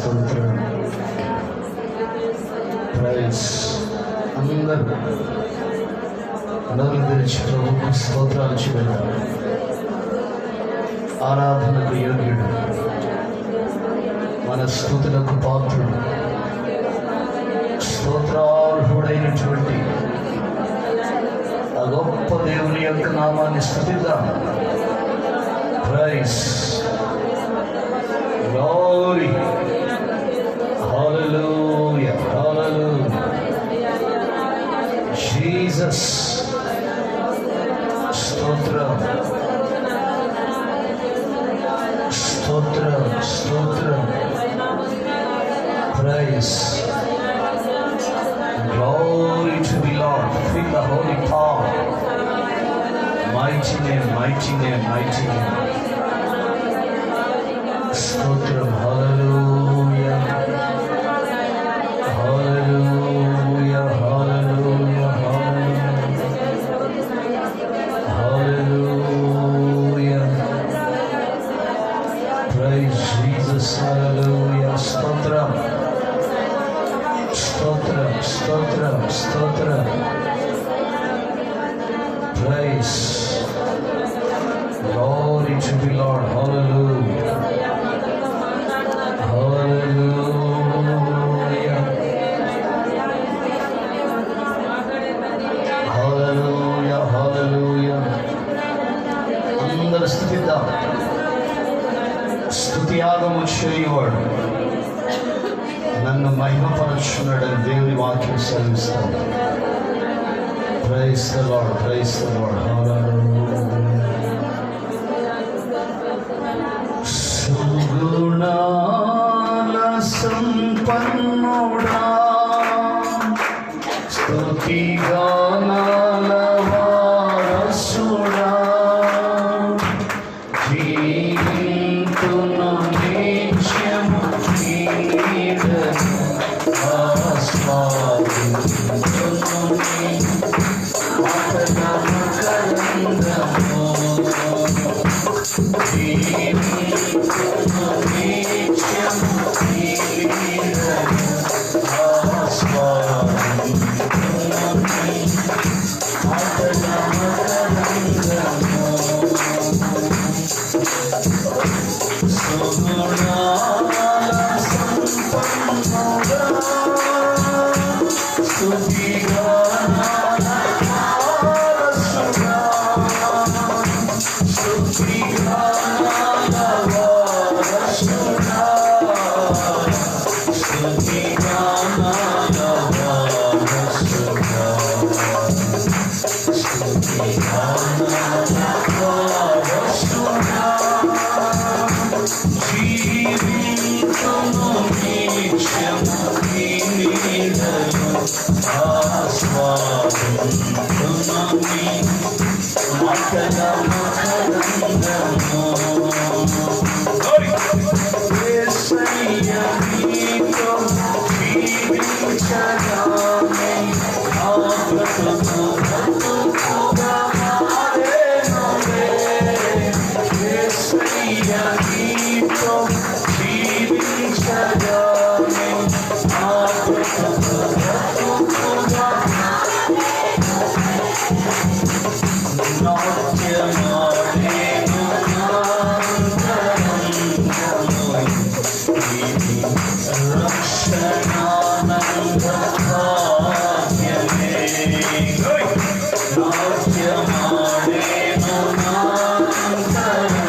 స్తోత్రం. ప్రైజ్. అందరూ నోరు తెరిచి ప్రభువుకు స్తోత్రాలు చేయాలి. ఆరాధనకు యోగ్యుడు, మన స్తుతులకు పాత్రుడు, స్తోత్రార్హుడైనటువంటి ఆ గొప్ప దేవుని యొక్క నామాన్ని స్తుతిద్దాం. Praise, glory, hallelujah, hallelujah. Jesus స్తోత్రం, స్తోత్రం, స్తోత్రం. Praise, glory to the Lord. Feel the holy power. Mighty name, mighty name, mighty name. Stotram, hallelujah, hallelujah, hallelujah, hallelujah. Praise Jesus, hallelujah. Stotram, stotram, stotram, stotram. Praise, glory to the Lord, hallelujah, hallelujah, hallelujah, hallelujah. అందరూ స్తుతిద్దాం. స్తుతియాగము చేయువాడు నన్ను మహిమపరచున్నాడని దేవుని వాక్యం సెలవిస్తాం. Praise the Lord, praise the Lord, hallelujah. సుగుణాల సంపన్నుడా, స్తుతిగానాల వారసుడా, జీవింతును నిత్యము నీ నీడను ఆస్వాదింతును నీ ఆటనమకరందము, జీవింతును నిత్యము నీ నీడను ఆస్వాదింతును నీ ఆటనమకరందము. సుగుణాల సంపన్నుడా, స్తుతిగానాల వారసుడా, స్తుతిగానాల వారసుడా, స్తుతిగానాల వారసుడా, స్తుతిగానాల వారసుడా, జీవింతును నిత్యము నీ నీడను ఆస్వాదింతును నీ ఆటనమకరందము. యేసయ్య నీతో జీవించగానే నా బ్రతుకు బ్రతుకుగా మారెనులే. యేసయ్య నీతో జీవించగానే నా బ్రతుకు బ్రతుకుగా నాట్యమాడేను నాంతరంగము, రక్షణానంద భాగ్యమే. నాట్యమాడేను నాంతరంగము,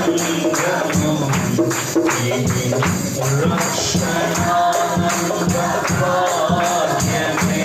రక్షణానంద భాగ్యమే.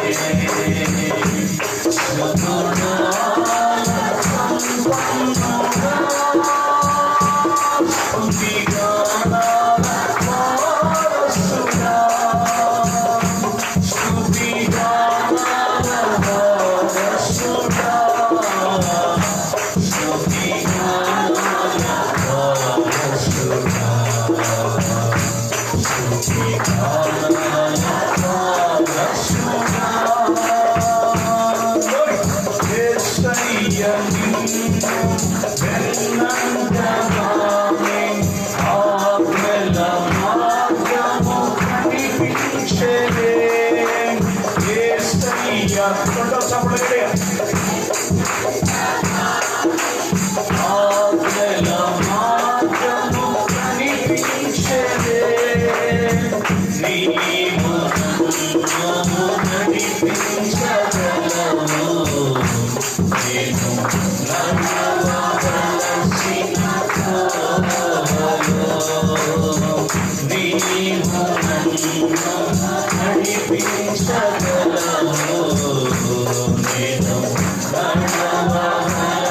చప్పుడు ఆజ్ఞల మార్గము కనిపించదే నీవు నన్ను నడిపించగలవు నేను నడవవలసిన త్రోవలో నీవు నన్ను నడిపించగలవు నేను నడవవలసిన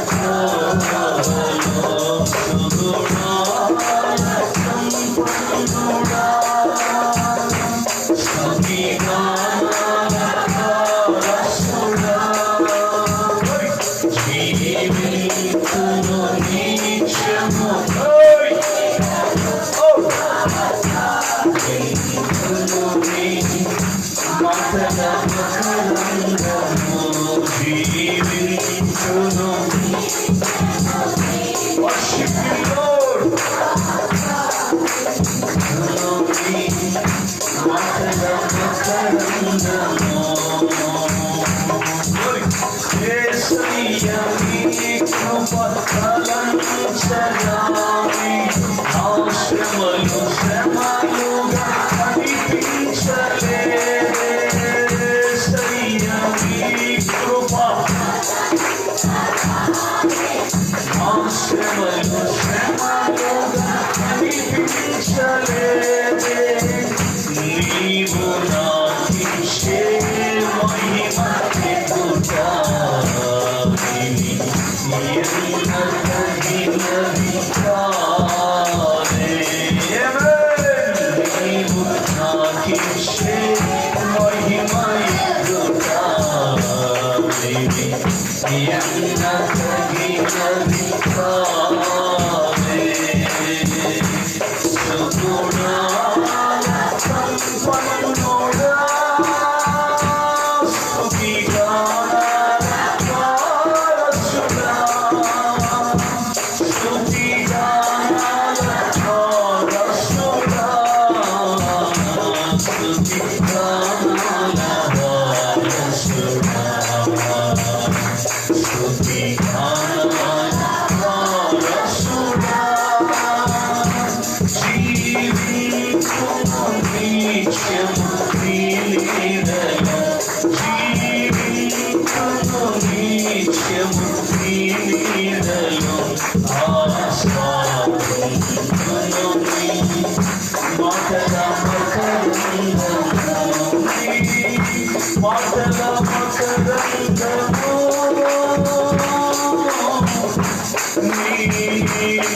త్రోవలో సుగుణాల సంపన్నుడా స్తుతిగానాల వారసుడా జీవింతును నిత్యము Worship you, Lord. నీవు నాకిచ్చే మహిమ ఎక్కుతా ఎన్నతగినది కాదే నీవు నాకిచ్చే మహిమ ఎక్కుతా ఎన్నతగినది కాదే సుగుణాల సంపన్నుడా స్తుతిగానాల వారసుడా స్తుతిగానాల వారసుడా స్తుతిగానాల వారసుడా స్తుతిగానాల వారసుడా జీవింతును నిత్యము నీ నీడలో జీవింతును నిత్యము నీ నీడలో ఆస్వాదింతును నీ మాటల మకరందము మాటల మకరందము నీ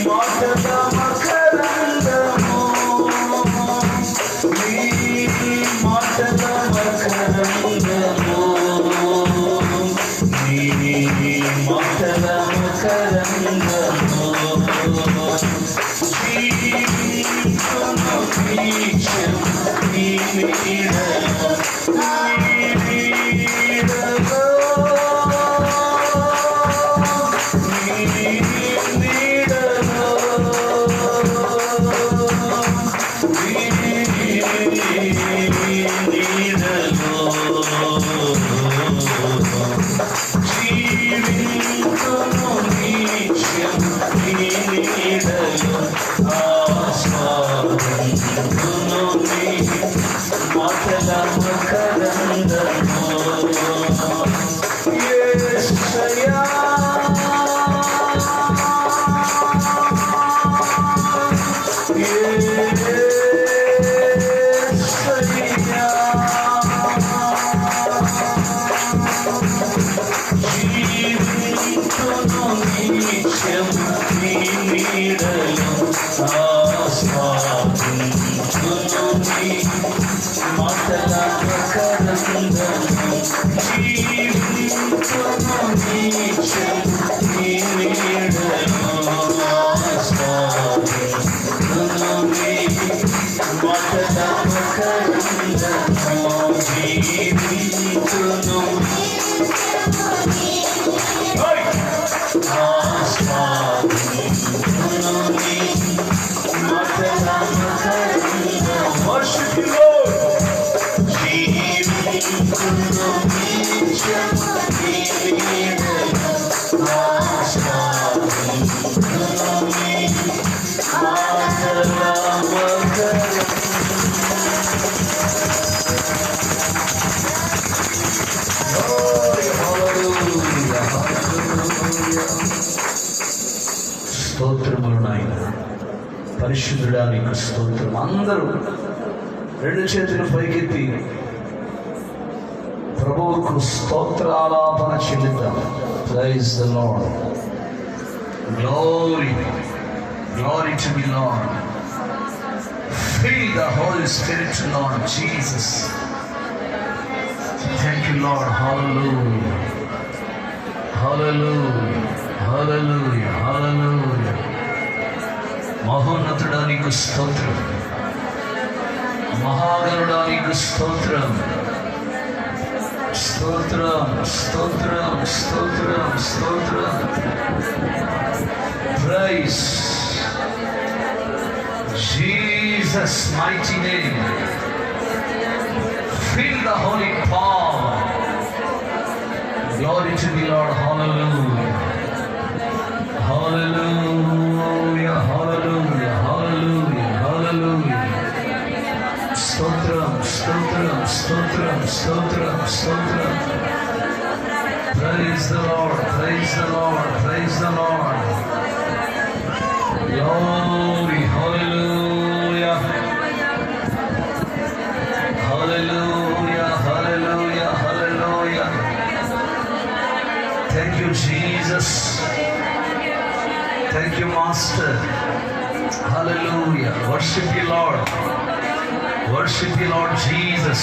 మాటల మకరందము నీ మాటల మకరందము నీ మాటల మకరందము జీవింతును నిత్యము నీ నీడలో నీ నీడలో నీ నీడలో జీవింతును నిత్యము నీ నీడలో ఆస్వాదింతును నీ మాటల మకరందము యేసయ్యా జీవింతును నిత్యము నీ నీడలో ఆస్వాదింతును నీ మాటల మకరందము జీవింతును నిత్యము నీ నీడలో ఆస్వాదింతును నీ మాటల మకరందము జీవింతును Worship you, Lord. స్తోత్రములు నాయన, పరిశుద్ధుడా నీకు స్తోత్రం. అందరూ రెండు చేతులు పైకెత్తి ప్రభువుకు స్తోత్రాలాపన చెల్లిద్దాం. Praise the lord. Glory, glory to the Lord. Fill the Holy Spirit, Lord Jesus. Thank you, Lord. Hallelujah, hallelujah, hallelujah, hallelujah. మహోన్నతుడా నీకు స్తోత్రం, మహాగణుడా నీకు స్తోత్రం, స్తోత్రం, స్తోత్రం, స్తోత్రం, స్తోత్రం. Praise Jesus' mighty name. Feel the holy power. Glory to the Lord. Hallelujah, hallelujah, hallelujah, hallelujah, hallelujah. Stotram, stotram, stotram, stotram, stotram. Praise the Lord, praise the Lord, praise the Lord. Glory, hallelujah, hallelujah, hallelujah, hallelujah. Thank you, Jesus. Thank you, Master. Hallelujah. Worship you, Lord. Worship you, Lord Jesus.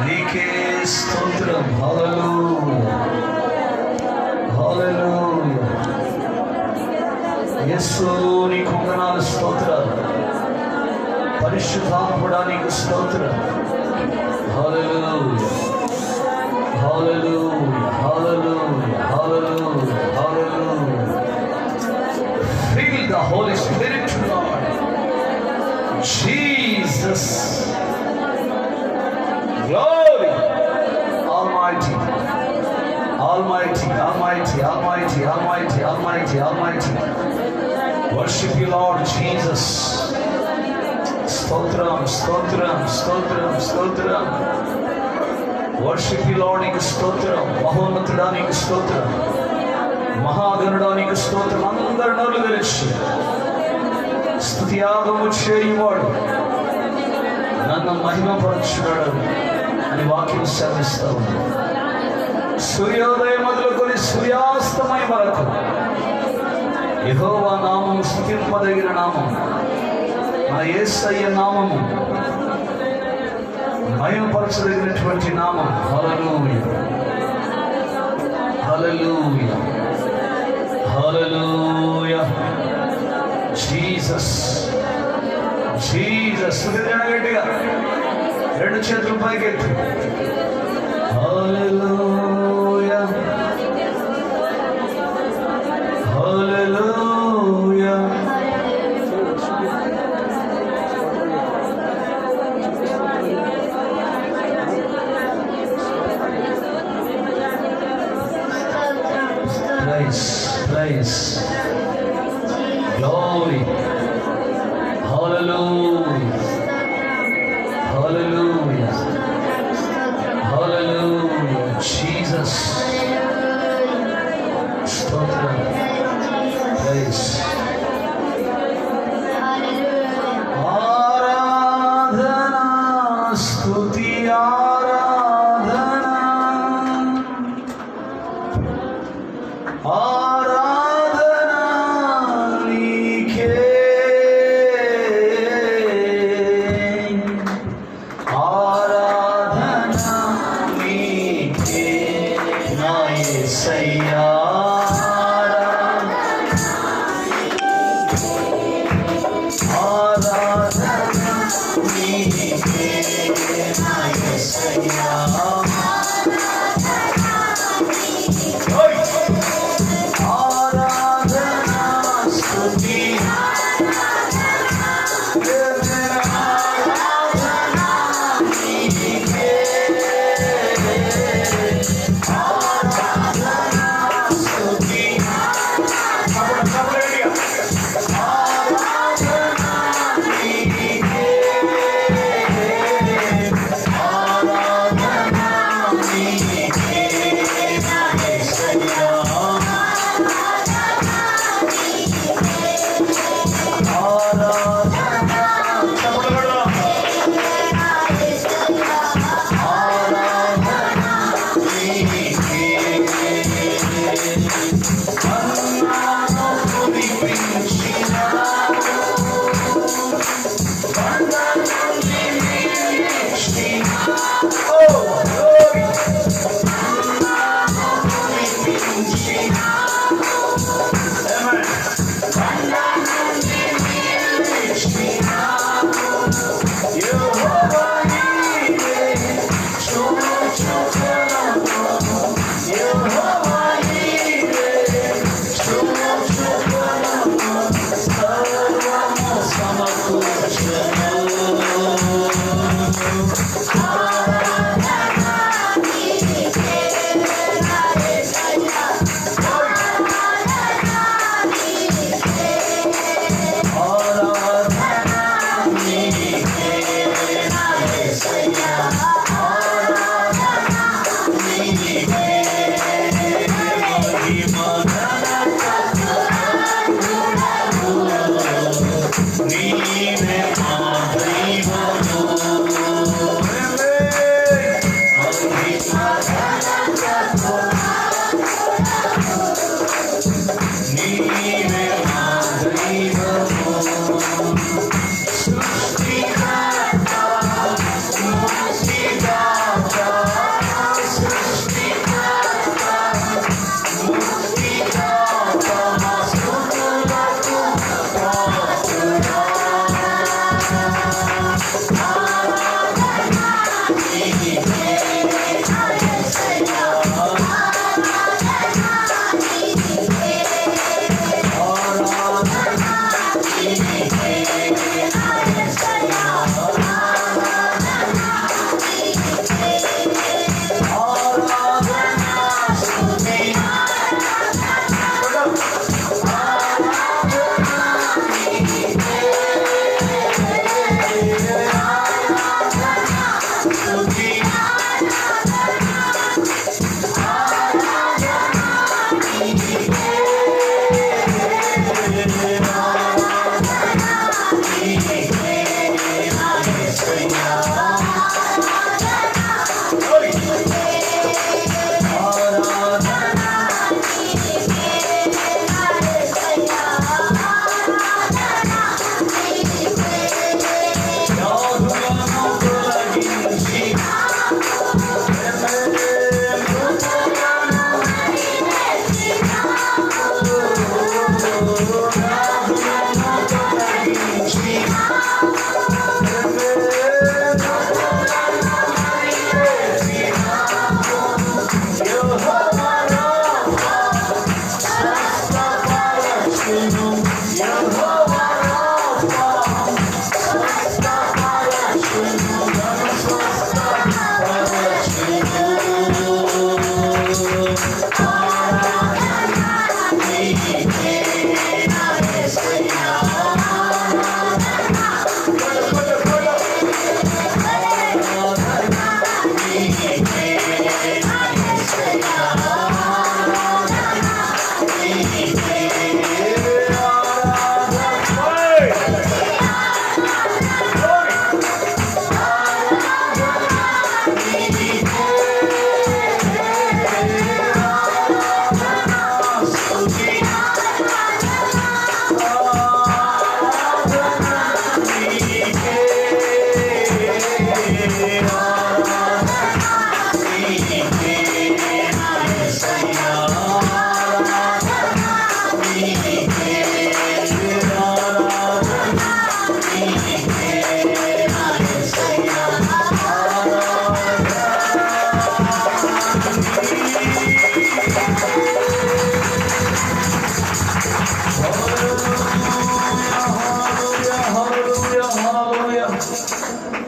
Nike stotram. Hallelujah, hallelujah. Yesu నీకు వందనాలు, స్తోత్రాలు. పరిశుద్ధాత్ముడా నీకు స్తోత్రం. హల్లెలూయా, hallelujah, hallelujah, hallelujah, hallelujah. Feel the Holy Spirit, Lord Jesus. Glory, Almighty, Almighty, Almighty, Almighty, Almighty, Almighty, Almighty. Worship you, Lord Jesus. Stotram, stotram, stotram, stotram. Worship you, Lord. నీకు స్తోత్రం. మహోన్నతుడా నీకు స్తోత్రం, మహాగణుడా నీకు స్తోత్రం. అందరు నోరు తెరిచి స్తుతియాగము చేయువాడు నన్ను మహిమపరచున్నాడు అని వాక్యం సెలవిస్తా ఉంది. సూర్యోదయం మొదలుకొని సూర్యాస్తమయం వరకు యెహోవా నామం స్తుతింపదగిన నామం, మన యేసయ్య నామము మహిమపరచదగినటువంటి నామం. Hallelujah, hallelujah, hallelujah. Jesus, Jesus. గట్టిగా రెండు చేతులు పైకెత్తి హల్లెలూయా, హల్లెలూయా. Praise, glory, hallelujah, hallelujah, hallelujah. Jesus, stotram, praise. Aradhana, stuti aradhana, आराधना नीके, आराधना नीके ना येसయ్యా. आराधना नीके ना येसయ్యా.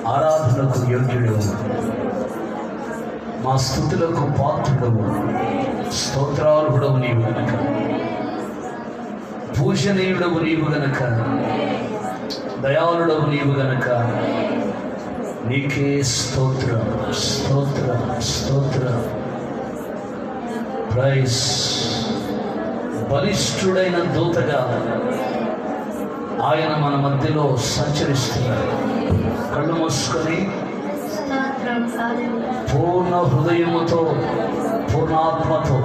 ఆరాధనకు యోగ్యుడు, మా స్తుతులకు పాత్రుడవు, స్తోత్రార్హుడవు నీవు గనక, పూజనీయుడవు నీవు గనక, దయాళుడవు నీవు గనక నీకే స్తోత్రం స్తోత్రం స్తోత్రం. ప్రైజ్. బలిష్ఠుడైన దూతగా ఆయన మన మధ్యలో సంచరిస్తున్నాడు. కళ్ళు మూసుకొని పూర్ణ హృదయముతో, పూర్ణాత్మతో,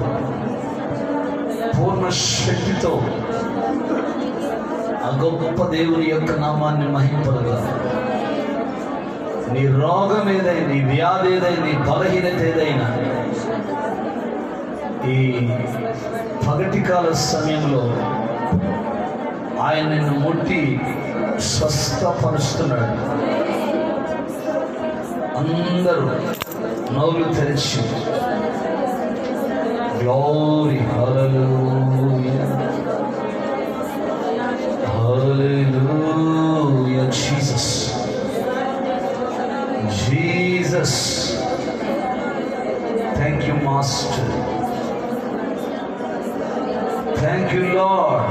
పూర్ణ శక్తితో ఆ గొప్ప దేవుని యొక్క నామాన్ని మహింపలుగా. నీ రోగం ఏదైనా, నీ వ్యాధి ఏదైనా, నీ బలహీనత ఏదైనా ఈ పగటి కాల సమయంలో ఆయన నిన్ను ముట్టి స్వస్థపరుస్తున్నాడు. అందరూ నోరు తెరిచి glory, hallelujah, hallelujah, Jesus, Jesus, thank you master, thank you lord,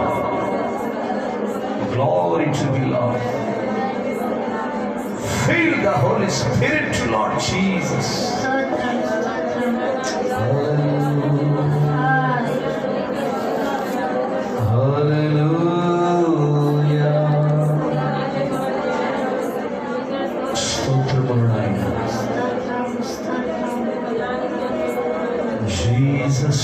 glory to the Lord. Feel the Holy Spirit, Lord Jesus. Hallelujah. Stotramanu Nayana. Jesus.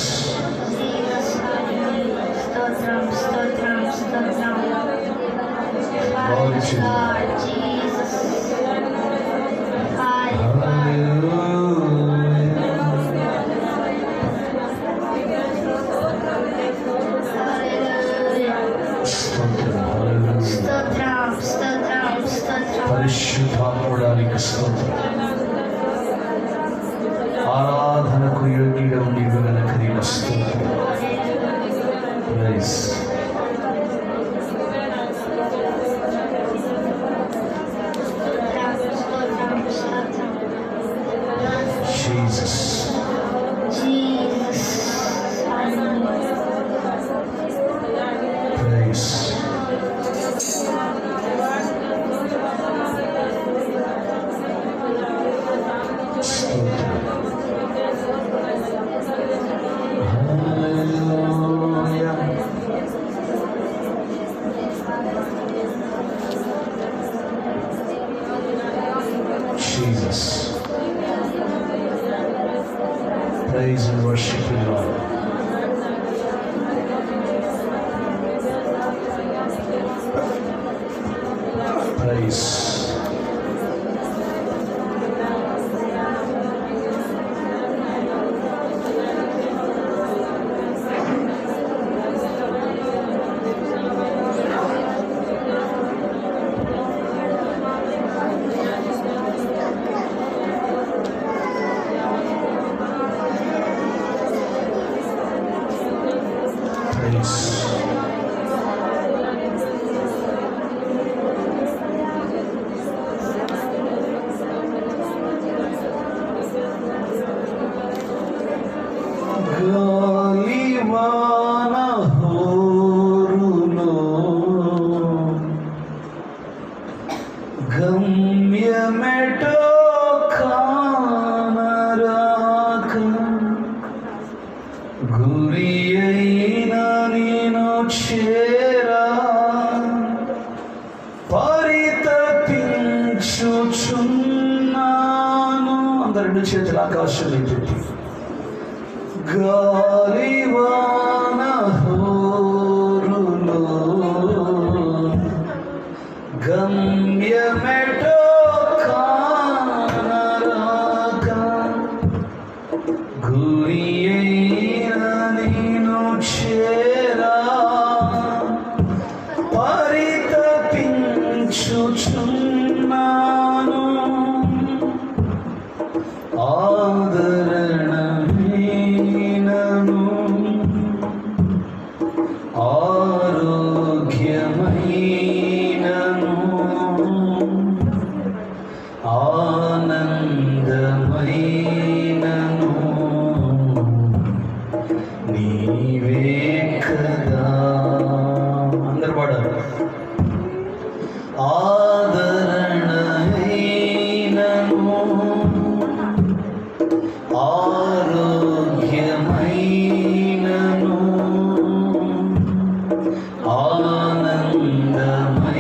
Glory to Lord Jesus. పరిశుద్ధాత్ముడానికి స్తోత్రం. ఆరాధనకు యోగ్యుడు నీవు గనుక నీకు స్తోత్రం. Praise. Jesus. Praise. Hallelujah. Jesus. Praise and worship you, Lord. Praise. Praise. గాలివాన హోరులో గమ్యమెటో కానరాక గురి అయిన నేను చేరా పరితపించుచున్నాను. అందరు రెండు చేతులు ఆకాశం పెట్టి గాలివాన హోరులో గమ్యమెటో కానరాక గురి అయిన నేను చేరా పరితపించుచున్నాను. ఆదరణమైనను ఆరోగ్యమైనను ఆనందమైనను నీవే కదా. అందరు పాడారు. ఆదరణమైనను ఆరోగ్యమైనను ఆనందమైనను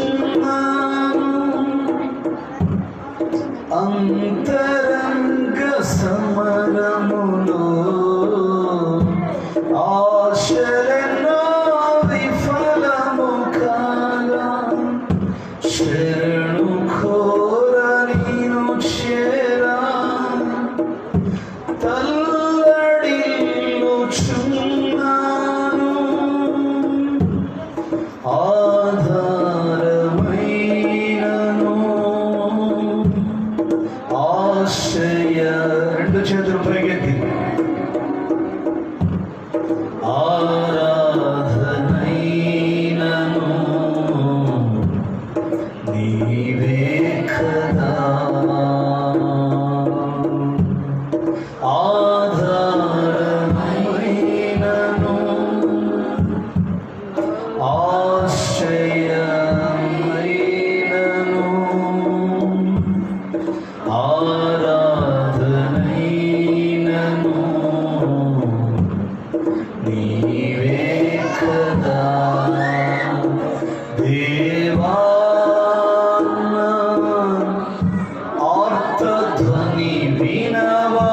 తల్లడిల్లుచున్నాను అంతరంగ సమరములో ఆశలెన్నో విఫలము కాగా శరణు కోర నీను చేరా తల్లడిల్లుచున్నాను ఆధారమైనను ఆశ్రయ రెండు చేతులు పరిగెత్తి ఆరాధనైనను నీవే కదా ఆధారమైనను ఆశ్రయమైనను ఆరాధనైనను నీవే కదా దేవా ఆర్తధ్వని వినవా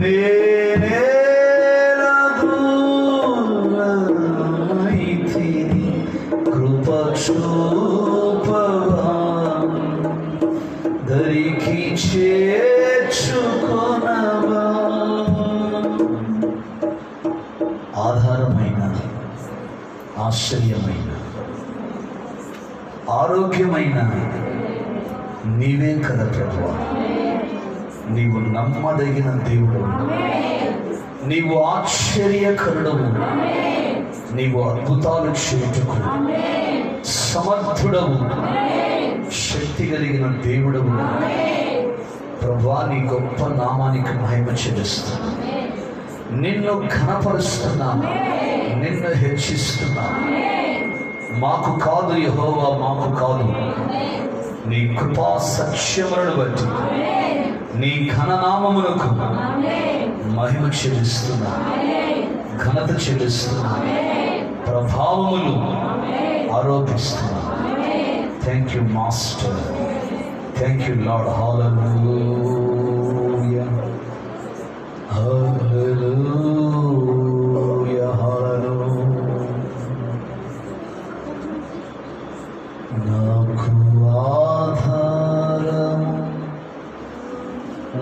నేనేలా దూరమైతిని కృప చూపవా దరికి చేర్చుకొనవా ఆధారమైన ఆశ్చర్యమైన ఆరోగ్యమైన నీవే కదా ప్రభువా నీవు నమ్మదగిన దేవుడవు నీవు ఆశ్చర్యకరుడవు నీవు అద్భుతాలు చేయుటకు సమర్థుడవు శక్తి కలిగిన దేవుడవు ప్రభువా నీ గొప్ప నామానికి మహిమ చెల్లిస్తున్నాను నిన్ను ఘనపరుస్తున్నాను నిన్ను హెచ్చిస్తున్నాను మాకు కాదు యెహోవా మాకు కాదు నీ కృపా సత్యములను బట్టి నీ ఘననామమునకు మహిమ చెల్లిస్తున్నాను ఘనత చెల్లిస్తున్నాను ప్రభావములు ఆరోపిస్తున్నాను thank you master thank you lord hallelujah hallelujah hallelujah నాకు ఆధారము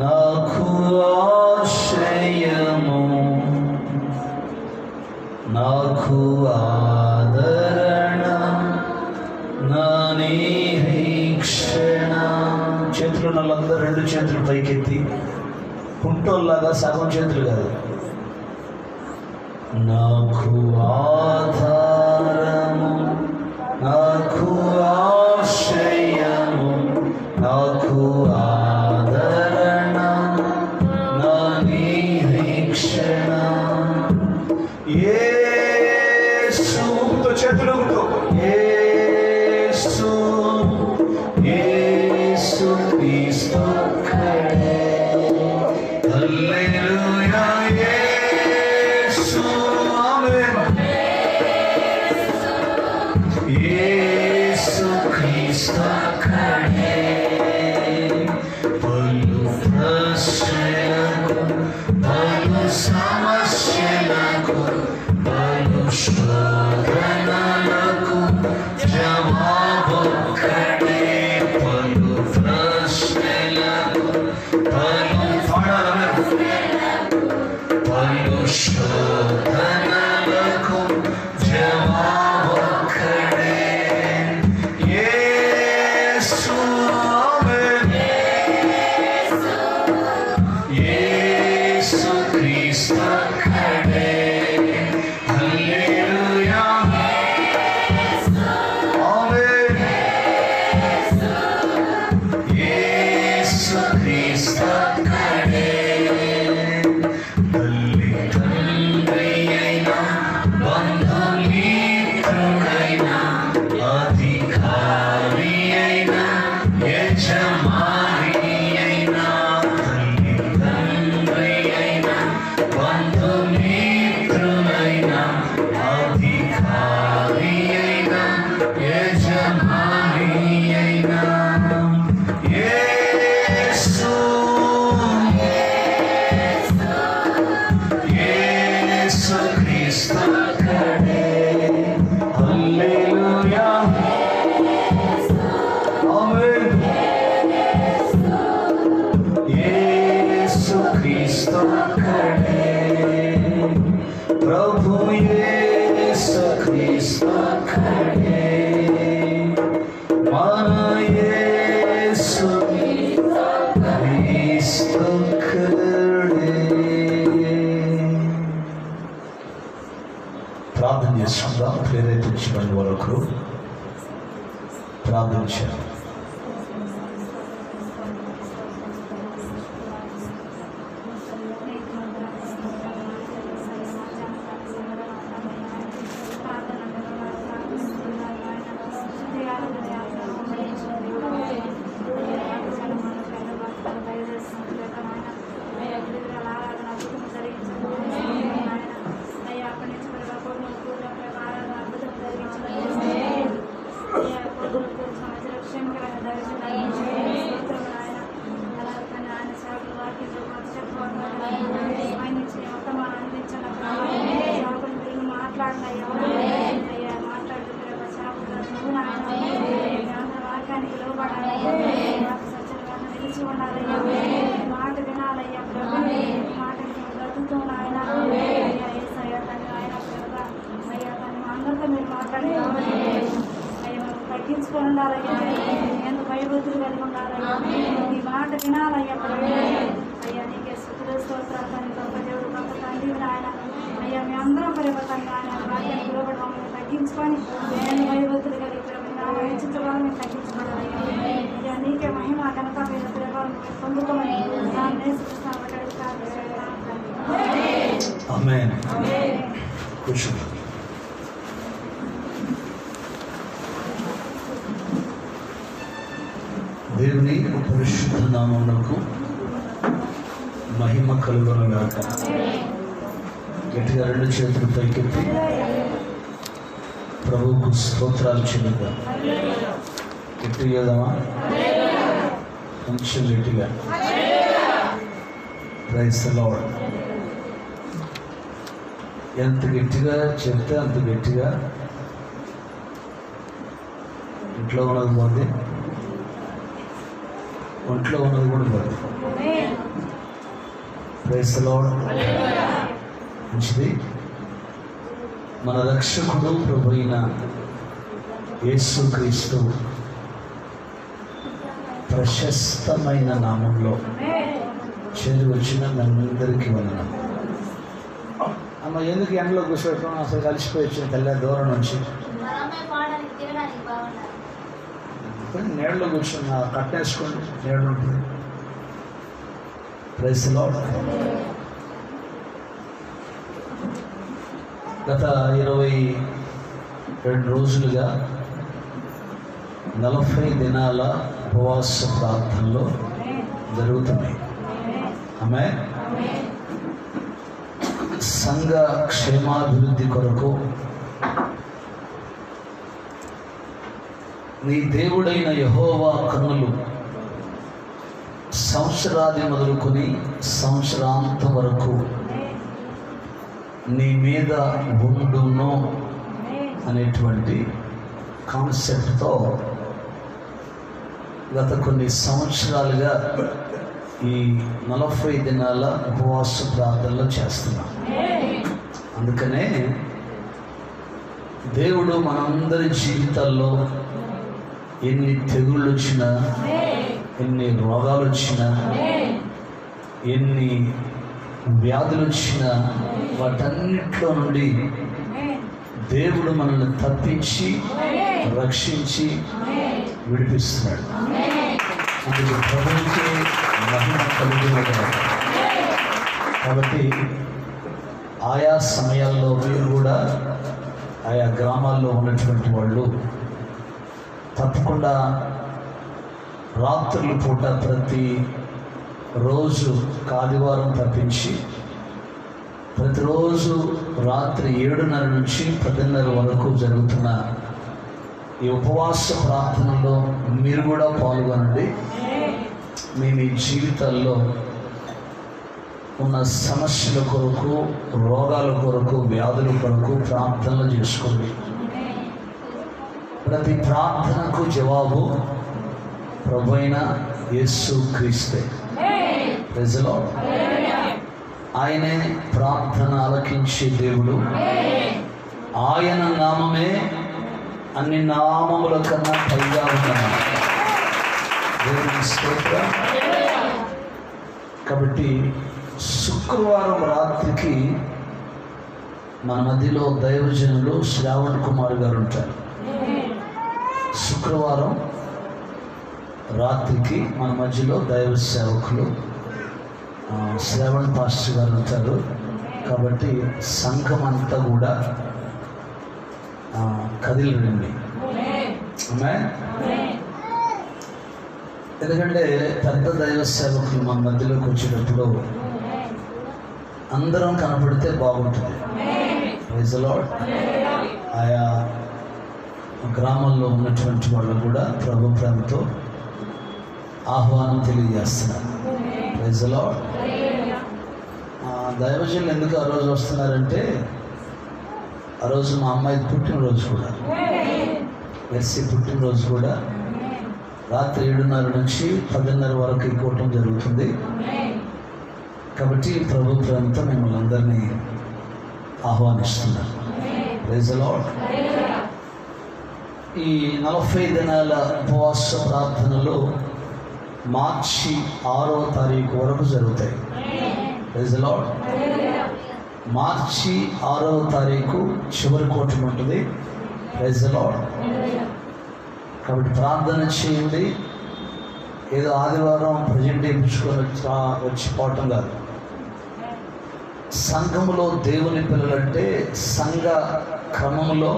నాకు ఆశ్రయము నాకు ఆదరణ నా నిరీక్షణ చేతులు వాళ్ళందరూ రెండు చేతులు పైకెత్తి కుంటోల్లాగా సగం చేతులు కాదు నాకు ఆధారము నాకు ఆశ్రయము నాకు ఆదరణ నా నిరీక్షణ యేసుతో చేతులతో యేసు యేసు క్రీస్తు ఒక్కడే హల్లెలూయా యేసు ఆమేన్ యేసు క్రీస్తు ఒక్కడే పలు ప్రశ్నలకు పలు సమస్యలకు పలు శోధనలకు జవాబొక్కడే పలు ప్రశ్నలకు పలు పలు శోధనలకు జవాబొక్కడే యేసు ఆమేన్ యేసు క్రీస్తు ఒక్కడే హల్లెలూయా ఆమేన్ యేసు క్రీస్తు ఒక్కడే తల్లి తండ్రి యేసు క్రీస్తు ఒక్కడే. హల్లెలూయా ఆమేన్. యేసు క్రీస్తు ఒక్కడే, ప్రభు యేసు క్రీస్తు ఒక్కడే, మన యేసు క్రీస్తు ఒక్కడే. ప్రార్థన చేసుకుందాం. ప్రేరేపించబడిన వరకు ప్రార్థించారు. మాట వినాలయ్యా ప్రభు, మాట బ్రతుకుతున్నా ఆయన అయ్యా తను అందరితో మీరు మాట్లాడి అయ్యా తగ్గించుకొని ఉండాలయ్యా, ఎందుకు భయభూతులు కలిగి ఉండాలయ్యా, ఈ మాట వినాలయ్యా ప్రభు. అయ్యా నీకే స్తుతులు స్తోత్రాలు తండ్రి, గొప్ప దేవుడు, గొప్ప తండ్రి ఆయన. అయ్యా మీ అందరం పరివర్తనగా ఆయన వాక్యానికి లోబడి మమ్మల్ని తగ్గించుకొని నేను భయభూతులు కలిగి ప్రభు నా వహించుకోవాలి మేము తగ్గించుకోవాలయ్యా. అయ్యా నీకే మహిమ ఘనత మీద ప్రభావం పొందుకోమని ఆమేన్. కూర్చోండి. దేవుని పరిశుద్ధ నామమునకు మహిమ కలుగునుగాక. గట్టిగా రెండు చేతులు పైకెత్తి ప్రభువుకు స్తోత్రాలు చెల్లిద్దాం. గట్టిగా చేద్దామా? కొంచెం గట్టిగా. Praise the lord. ఎంత గట్టిగా చెప్తే అంత గట్టిగా ఇంట్లో ఉన్నది పోతే, ఒంట్లో ఉన్నది కూడా పోతే. Praise the lord. మంచిది. మన రక్షకుడు ప్రభు అయిన యేసుక్రీస్తు ప్రశస్తమైన నామంలో చేరి వచ్చిన మనందరికీ వందనం. అమ్మ ఎందుకు ఎండలో కూర్చోవటం, అసలు కలిసిపోయి వచ్చిన తెల్ల దూరం నుంచి నీళ్ళలో కూర్చొని కట్టేసుకోండి, నీళ్ళు ఉంటుంది. Praise the Lord. గత 22 రోజులుగా 40 దినాల ఉపవాస ప్రార్థనలో జరుగుతున్నాయి. ఆమె సంఘ క్షేమాభివృద్ధి కొరకు నీ దేవుడైన యెహోవా కన్నులు సంవత్సరాది మొదలుకొని సంవత్సరాంతం వరకు నీ మీద ఉండును అనేటువంటి కాన్సెప్ట్తో గత కొన్ని సంవత్సరాలుగా ఈ 40 దినాల ఉపవాస ప్రార్థనలు చేస్తున్నాం. అందుకనే దేవుడు మనందరి జీవితాల్లో ఎన్ని తెగుళ్ళు వచ్చినా, ఎన్ని రోగాలు వచ్చినా, ఎన్ని వ్యాధులు వచ్చినా వాటన్నిట్లో నుండి దేవుడు మనల్ని తప్పించి రక్షించి విడిపిస్తున్నాడు. అందుకు ప్రభువుకే మహిమ కలుగునుగాక. కాబట్టి ఆయా సమయాల్లో మీరు కూడా ఆయా గ్రామాల్లో ఉన్నటువంటి వాళ్ళు తప్పకుండా రాత్రుల పూట ప్రతి రోజు ఆదివారం తప్పించి ప్రతిరోజు రాత్రి 7:30 నుంచి 10:30 వరకు జరుగుతున్న ఈ ఉపవాస ప్రార్థనలో మీరు కూడా పాల్గొనండి. మీ జీవితాల్లో ఉన్న సమస్యల కొరకు, రోగాల కొరకు, వ్యాధుల కొరకు ప్రార్థనలు చేసుకోండి. ప్రతి ప్రార్థనకు జవాబు ప్రభువైన యేసు క్రీస్తే. Praise the Lord. ఆయనే ప్రార్థన ఆలకించే దేవుడు. ఆయన నామమే అన్ని నామముల కన్నా పైగా ఉన్నాడు. దేవుని స్తోత్రం. కాబట్టి శుక్రవారం రాత్రికి మన మధ్యలో దైవజనులు శ్రావణ్ కుమార్ గారు ఉంటారు. శుక్రవారం రాత్రికి మన మధ్యలో దైవ సేవకులు శ్రావణ్ పాస్టర్ గారు ఉంటారు. కాబట్టి సంఘం అంతా కూడా కదిలి రండి. ఎందుకంటే పెద్ద దైవ సేవకులు మన మధ్యలోకి వచ్చేటప్పుడు అందరం కనపడితే బాగుంటుంది. Praise the Lord. ఆయా గ్రామంలో ఉన్నటువంటి వాళ్ళు కూడా ప్రభు ప్రేమతో ఆహ్వానం తెలియజేస్తున్నారు. Praise the Lord. దైవజనులు ఎందుకు ఆ రోజు వస్తున్నారంటే, ఆ రోజు మా అమ్మాయి పుట్టినరోజు కూడా, మెర్సీ పుట్టినరోజు కూడా రాత్రి 7:30 నుంచి 10:30 వరకు ఈ కూటం జరుగుతుంది. కాబట్టి ప్రభు ప్రేమతో మిమ్మల్ని అందరినీ ఆహ్వానిస్తున్నారు. Praise the lord. ఈ 40 దినాల ఉపవాస ప్రార్థనలు మార్చి 6వ తారీఖు వరకు జరుగుతాయి. Praise the lord. మార్చి 6వ తారీఖు చివరి కూటం ఉంటుంది. Praise the lord. కాబట్టి ప్రార్థన చేయండి. ఏదో ఆదివారం ప్రజెంట్ ఇప్పించుకొని వచ్చిపోవటం కాదు. సంఘములో దేవుని పిల్లలంటే సంఘ క్రమంలో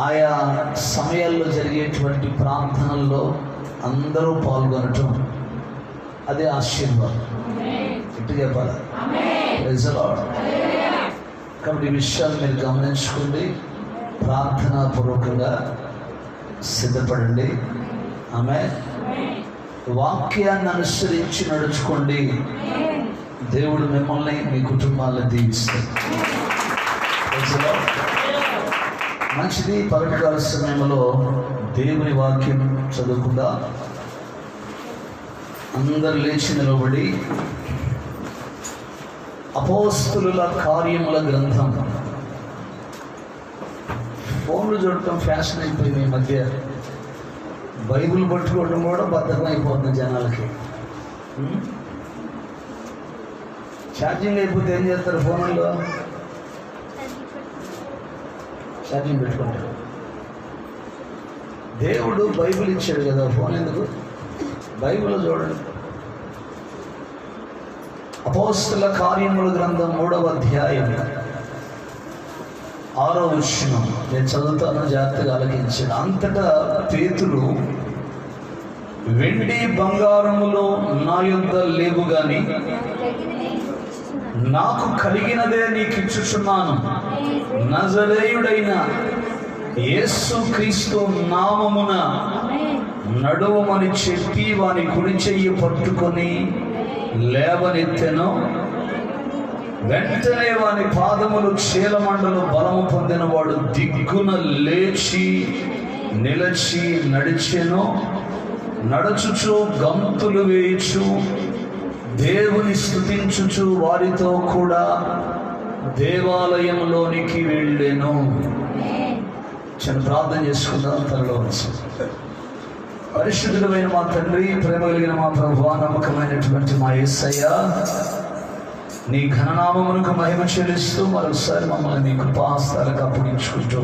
ఆయా సమయాల్లో జరిగేటువంటి ప్రార్థనల్లో అందరూ పాల్గొనటం అదే ఆశీర్వాదం. ఇటు చెప్పాలి. Praise the lord. కాబట్టి ఈ విషయాలు మీరు గమనించుకోండి. ప్రార్థనాపూర్వకంగా సిద్ధపడండి. ఆమేన్. వాక్యాన్ని అనుసరించి నడుచుకోండి. దేవుడు మిమ్మల్ని, మీ కుటుంబాలను దీవిస్తాడు. Praise the lord. మంచిది. పగటికాల సమయంలో దేవుని వాక్యం చదువుకుందా. అందరు లేచి నిలబడి అపోస్తలుల కార్యముల గ్రంథం. ఫోన్లు చూడటం ఫ్యాషన్ అయిపోయింది ఈ మధ్య. బైబిల్ పట్టుకోవడం కూడా బద్ధకం అయిపోతుంది జనాలకి. ఛార్జింగ్ అయిపోతే ఏం చేస్తారు? ఫోన్లో ఛార్జింగ్ పెట్టుకుంటారు. దేవుడు బైబిల్ ఇచ్చాడు కదా, ఫోన్ ఎందుకు? బైబిల్లో చూడండి. అపోస్తలుల కార్యముల గ్రంథం 3వ అధ్యాయం 6వ వచనం నేను చదువుతాను, జాగ్రత్తగా ఆలకించాడు. అంతటా పేతురు, వెండి బంగారములు నా యొద్ద లేవు గాని నాకు కలిగినదే నీకు ఇచ్చుచున్నాను. నజరేయుడైన యేసు క్రీస్తు నామమున నడువమని చెప్పి వాని కుడి చెయ్యి పట్టుకొని లేవనెత్తెను. వెంటనే వాని పాదములు చీలమండలు బలము పొందిన వాడు దిగ్గున లేచి నిలచి నడిచెను. నడుచుచు గంతులు వేయుచు దేవుని స్తుతించుచు వారితో కూడా దేవాలయంలోనికి వెళ్ళెను. చిన్న ప్రార్థన చేసుకుందాం. తనలో పరిశుద్ధుడైన మా తండ్రి, ప్రేమ కలిగిన మా ప్రభువా, నమ్మకమైనటువంటి మా యేసయ్య, నీ ఘననామమునకు మహిమ చెల్లిస్తూ మరోసారి మమ్మల్ని నీ కృపాస్తాలకు అప్పగించుకుంటూ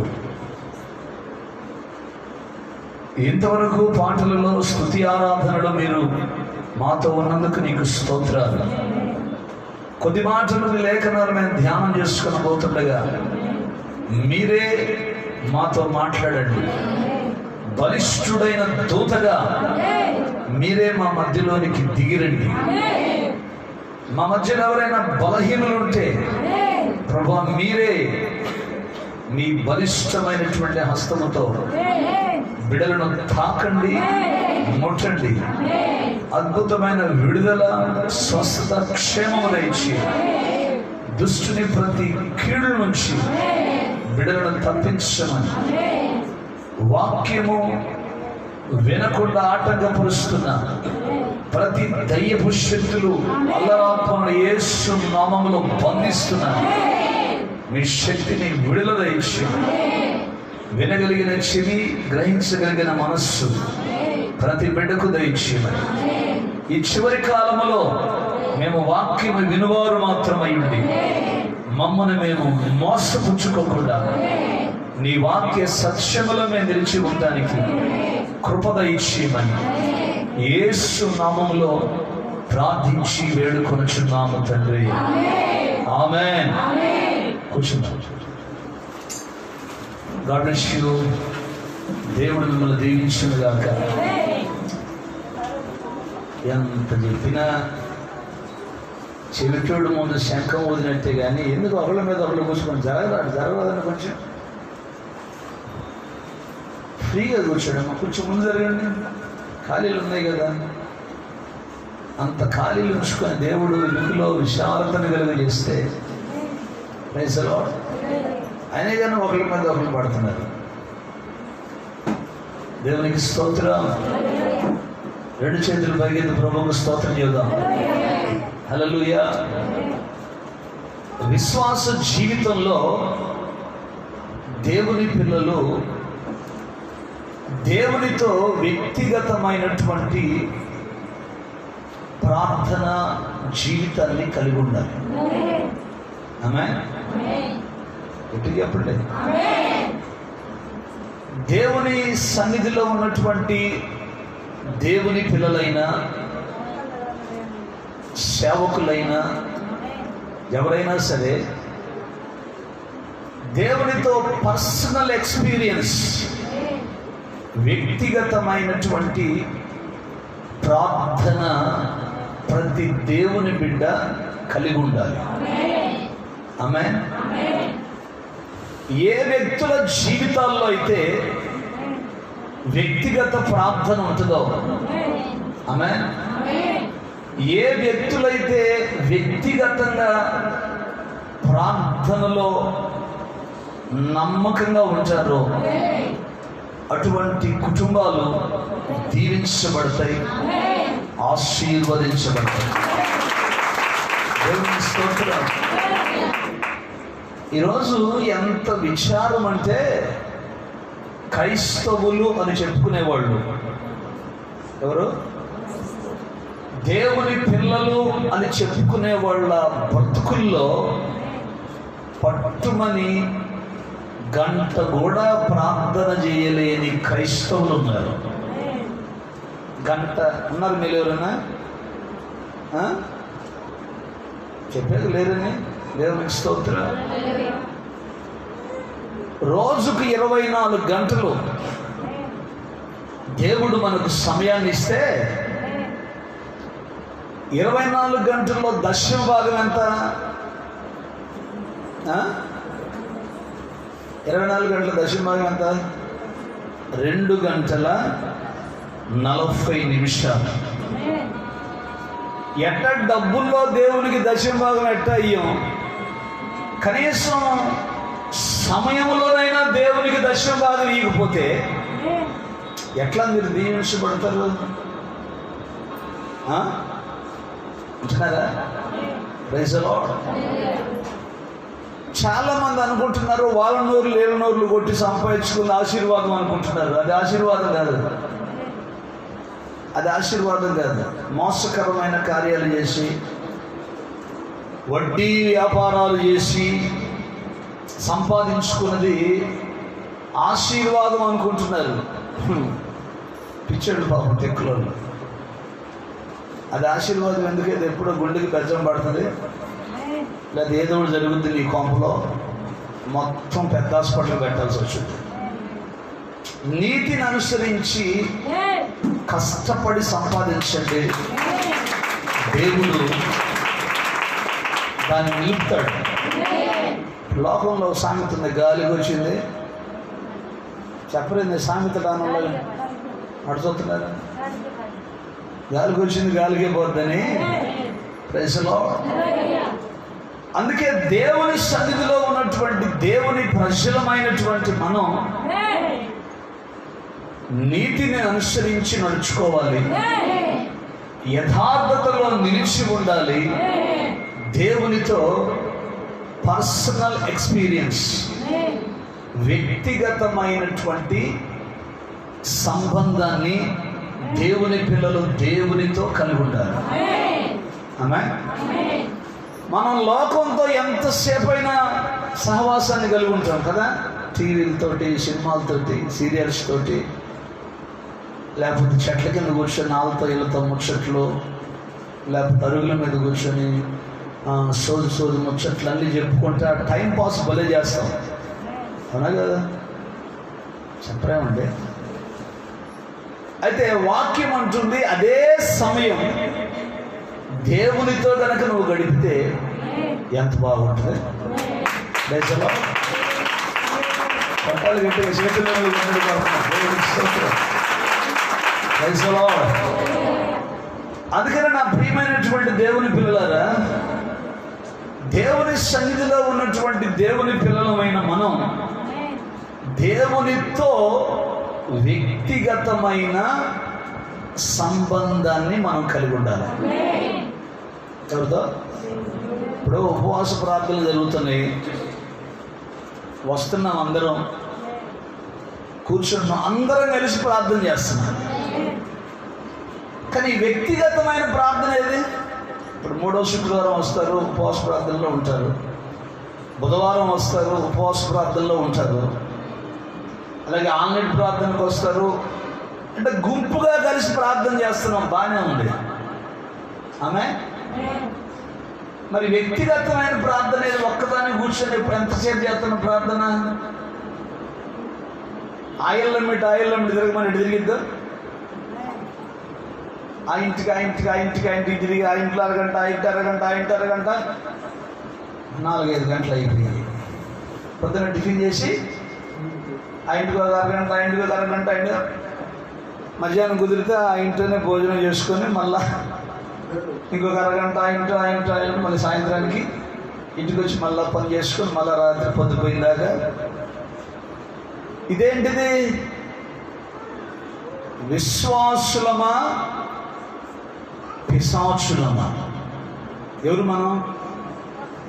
ఇంతవరకు పాటలలో స్తుతి ఆరాధనలో మీరు మాతో ఉన్నందుకు నీకు స్తోత్రాలు. కొద్ది మాటలు లేఖనాలు మేము ధ్యానం చేసుకుని పోతుండగా మీరే మాతో మాట్లాడండి. బలిష్ఠుడైన దూతగా మీరే మా మధ్యలోనికి దిగిరండి. మా మధ్యలో ఎవరైనా బలహీనులు ఉంటే ప్రభువా, మీరే మీ బలిష్టమైనటువంటి హస్తముతో బిడ్డలను తాకండి, ముట్టండి. అద్భుతమైన విడుదల, స్వస్థత, క్షేమము దయచి దుష్టుని ప్రతి కీడు నుంచి బిడ్డలను తప్పించమని, వాక్యము వినకుండా ఆటంకపరుస్తున్న ప్రతి దయ్యపు శక్తులు, అల్లరాత్మను యేసు నామములో బంధిస్తున్నారు. మీ శక్తిని విడుదల దయచి వినగలిగిన చెవి, గ్రహించగలిగిన మనస్సు ప్రతి బిడ్డకు దయచేయమని, ఈ చివరి కాలములో మేము వాక్యము వినువారు మాత్రమై ఉండి మమ్మల్ని మేము మోసపుచ్చుకోకుండా నీ వాక్య సత్యములో మేము నిలిచి ఉండడానికి కృప దయచేయమని యేసు నామములో ప్రార్థించి వేడుకొనుచున్నాము తండ్రి. ఆమేన్. కూర్చున్నాం. God bless you. దేవుడు మిమ్మల్ని దీవించును గాక. ఎంత చెప్పినా చెవిటోడు ముందు శంఖం వదినట్టే కానీ ఎందుకు ఒకళ్ళ మీద ఒకళ్ళు కూర్చొని జరగదని కొంచెం ఫ్రీగా కూర్చోడమ్మా. కొంచెం ముందు జరగండి, ఖాళీలు ఉన్నాయి కదా. అంత ఖాళీలు ఉంచుకొని దేవుడు ఇల్లులో విశాలతను కలిగజేస్తే ప్రైజ్ ది లార్డ్. అయినా కానీ ఒకరి మీద ఒకరు పడుతున్నారు. దేవునికి స్తోత్రం. రెండు చేతులు పైకెత్తి ప్రభువుకు స్తోత్రం చేద్దాం. హల్లెలూయా. విశ్వాస జీవితంలో దేవుని పిల్లలు దేవునితో వ్యక్తిగతమైనటువంటి ప్రార్థన జీవితాన్ని కలిగి ఉండాలి. ఆమేన్. ఎటు చెప్పండి. దేవుని సన్నిధిలో ఉన్నటువంటి దేవుని పిల్లలైనా, సేవకులైనా, ఎవరైనా సరే దేవునితో పర్సనల్ ఎక్స్పీరియన్స్, వ్యక్తిగతమైనటువంటి ప్రార్థన ప్రతి దేవుని బిడ్డ కలిగి ఉండాలి. ఆమేన్. ఏ వ్యక్తుల జీవితాల్లో అయితే వ్యక్తిగత ప్రార్థన ఉంటుందో, ఆమేన్, ఏ వ్యక్తులైతే వ్యక్తిగతంగా ప్రార్థనలో నమ్మకంగా ఉంటారో అటువంటి కుటుంబాలు దీవించబడతాయి, ఆశీర్వదించబడతాయి. దేవునికి స్తోత్రం. ఈరోజు ఎంత విచారం అంటే క్రైస్తవులు అని చెప్పుకునేవాళ్ళు ఎవరు? దేవుని పిల్లలు అని చెప్పుకునే వాళ్ళ బ్రతుకుల్లో పట్టుమని గంట కూడా ప్రార్థన చేయలేని క్రైస్తవులు ఉన్నారు. గంట ఉన్నారు. మీరు ఎవరైనా చెప్పేది లేరని దేవునికి స్తోత్రం. రోజుకు 24 గంటలు దేవుడు మనకు సమయాన్ని ఇస్తే 24 గంటల్లో దశమ భాగం ఎంత? 24 గంటల దశమ భాగం ఎంత? 2 గంటల 40 నిమిషాలు. ఎట్ట డబ్బుల్లో దేవునికి దశమ భాగం ఎట్ట అయ్యాం, కనీసం సమయంలోనైనా దేవునికి దశమ భాగం ఇవ్వకపోతే ఎట్లా మీరు దీవించబడతారు? అంటున్నారా? Praise the Lord. చాలా మంది అనుకుంటున్నారు వాళ్ళ నోరులు ఏళ్ళ నోరులు కొట్టి సంపాదించుకున్న ఆశీర్వాదం అనుకుంటున్నారు. అది ఆశీర్వాదం కాదు. అది ఆశీర్వాదం కాదు. మోసకరమైన కార్యాలు చేసి, వడ్డీ వ్యాపారాలు చేసి సంపాదించుకున్నది ఆశీర్వాదం అనుకుంటున్నారు. పిచ్చడు పాపం తెక్కులో. అది ఆశీర్వాదం ఎందుకైతే ఎప్పుడో గుండెకి బెజ్జం పడుతుంది, లేదా ఏదో జరుగుతుంది నీ కొంపలో, మొత్తం పెద్ద హాస్పిటల్ పెట్టాల్సి వచ్చింది. నీతిని అనుసరించి కష్టపడి సంపాదించండి, దేవుడు దాన్ని నిలుపుతాడు. లోకంలో సామెత ఉంది, గాలికి వచ్చింది చెప్పలేదు సామెత దానిలో అడుగుతున్నారా? గాలికి వచ్చింది గాలికే పోద్దని. Praise the lord. అందుకే దేవుని సన్నిధిలో ఉన్నటువంటి దేవుని ప్రజలమైనటువంటి మనం నీతిని అనుసరించి నడుచుకోవాలి, యథార్థతలో నిలిచి ఉండాలి, దేవునితో పర్సనల్ ఎక్స్పీరియన్స్, వ్యక్తిగతమైనటువంటి సంబంధాన్ని దేవుని పిల్లలు దేవునితో కలిగి ఉండాలి. ఆమేన్. మనం లోకంతో ఎంతసేపు అయినా సహవాసాన్ని కలిగి ఉంటాం కదా, టీవీలతోటి, సినిమాలతోటి, సీరియల్స్ తోటి, లేకపోతే చెట్ల కింద కూర్చొని వాళ్ళతో వీళ్ళతో ముచ్చట్లు, లేకపోతే అరుగుల మీద కూర్చొని సోదు ముచ్చట్లు అన్నీ చెప్పుకుంటే ఆ టైం పాస్ భలే చేస్తాం. అవునా కదా? చెప్పరేమండి? అయితే వాక్యం అంటుంది అదే సమయం దేవునితో కనుక నువ్వు గడిపితే ఎంత బాగుంటుంది. పట్టాలు గట్టి చేతుల్లో అందుకనే నా ప్రియమైనటువంటి దేవుని పిల్లలారా, దేవుని సన్నిధిలో ఉన్నటువంటి దేవుని పిల్లలమైన మనం దేవునితో వ్యక్తిగతమైన సంబంధాన్ని మనం కలిగి ఉండాలి. ఎవరితో? ఇప్పుడు ఉపవాస ప్రార్థనలు జరుగుతున్నాయి, వస్తున్నాం, అందరం కూర్చున్నాం, అందరం కలిసి ప్రార్థన చేస్తున్నాం. కానీ వ్యక్తిగతమైన ప్రార్థన ఏది? ఇప్పుడు 3వ శుక్రవారం వస్తారు, ఉపవాస ప్రార్థనలో ఉంటారు. బుధవారం వస్తారు, ఉపవాస ప్రార్థనలో ఉంటారు. అలాగే ఆన్లైన్ ప్రార్థనకు వస్తారు. అంటే గుంపుగా కలిసి ప్రార్థన చేస్తున్నాం, బాగానే ఉంది. ఆమె మరి వ్యక్తిగతమైన ప్రార్థన ఏది? ఒక్కదాన్ని కూర్చొని ఇప్పుడు ఎంతసేపు చేస్తున్న ప్రార్థన? ఆయిల్లమిట్ తిరగమని తిరిగిద్దా? ఆ ఇంటికి తిరిగి ఆ ఇంట్లో అరగంట, ఆ ఇంటి అరగంట 4-5 గంటలు అయిపోయింది. పొద్దున్న టిఫిన్ చేసి ఆ ఇంటికి ఒక అరగంట మధ్యాహ్నం కుదిరితే ఆ ఇంట్లోనే భోజనం చేసుకొని మళ్ళా ఇంకొక అరగంట ఆ ఇంట్లో మళ్ళీ సాయంత్రానికి ఇంటికి వచ్చి మళ్ళీ పని చేసుకొని మళ్ళీ రాత్రి పొద్దుపోయిందాక. ఇదేంటిది? విశ్వాసులమా పిశాచులమా? ఎవరు మనం?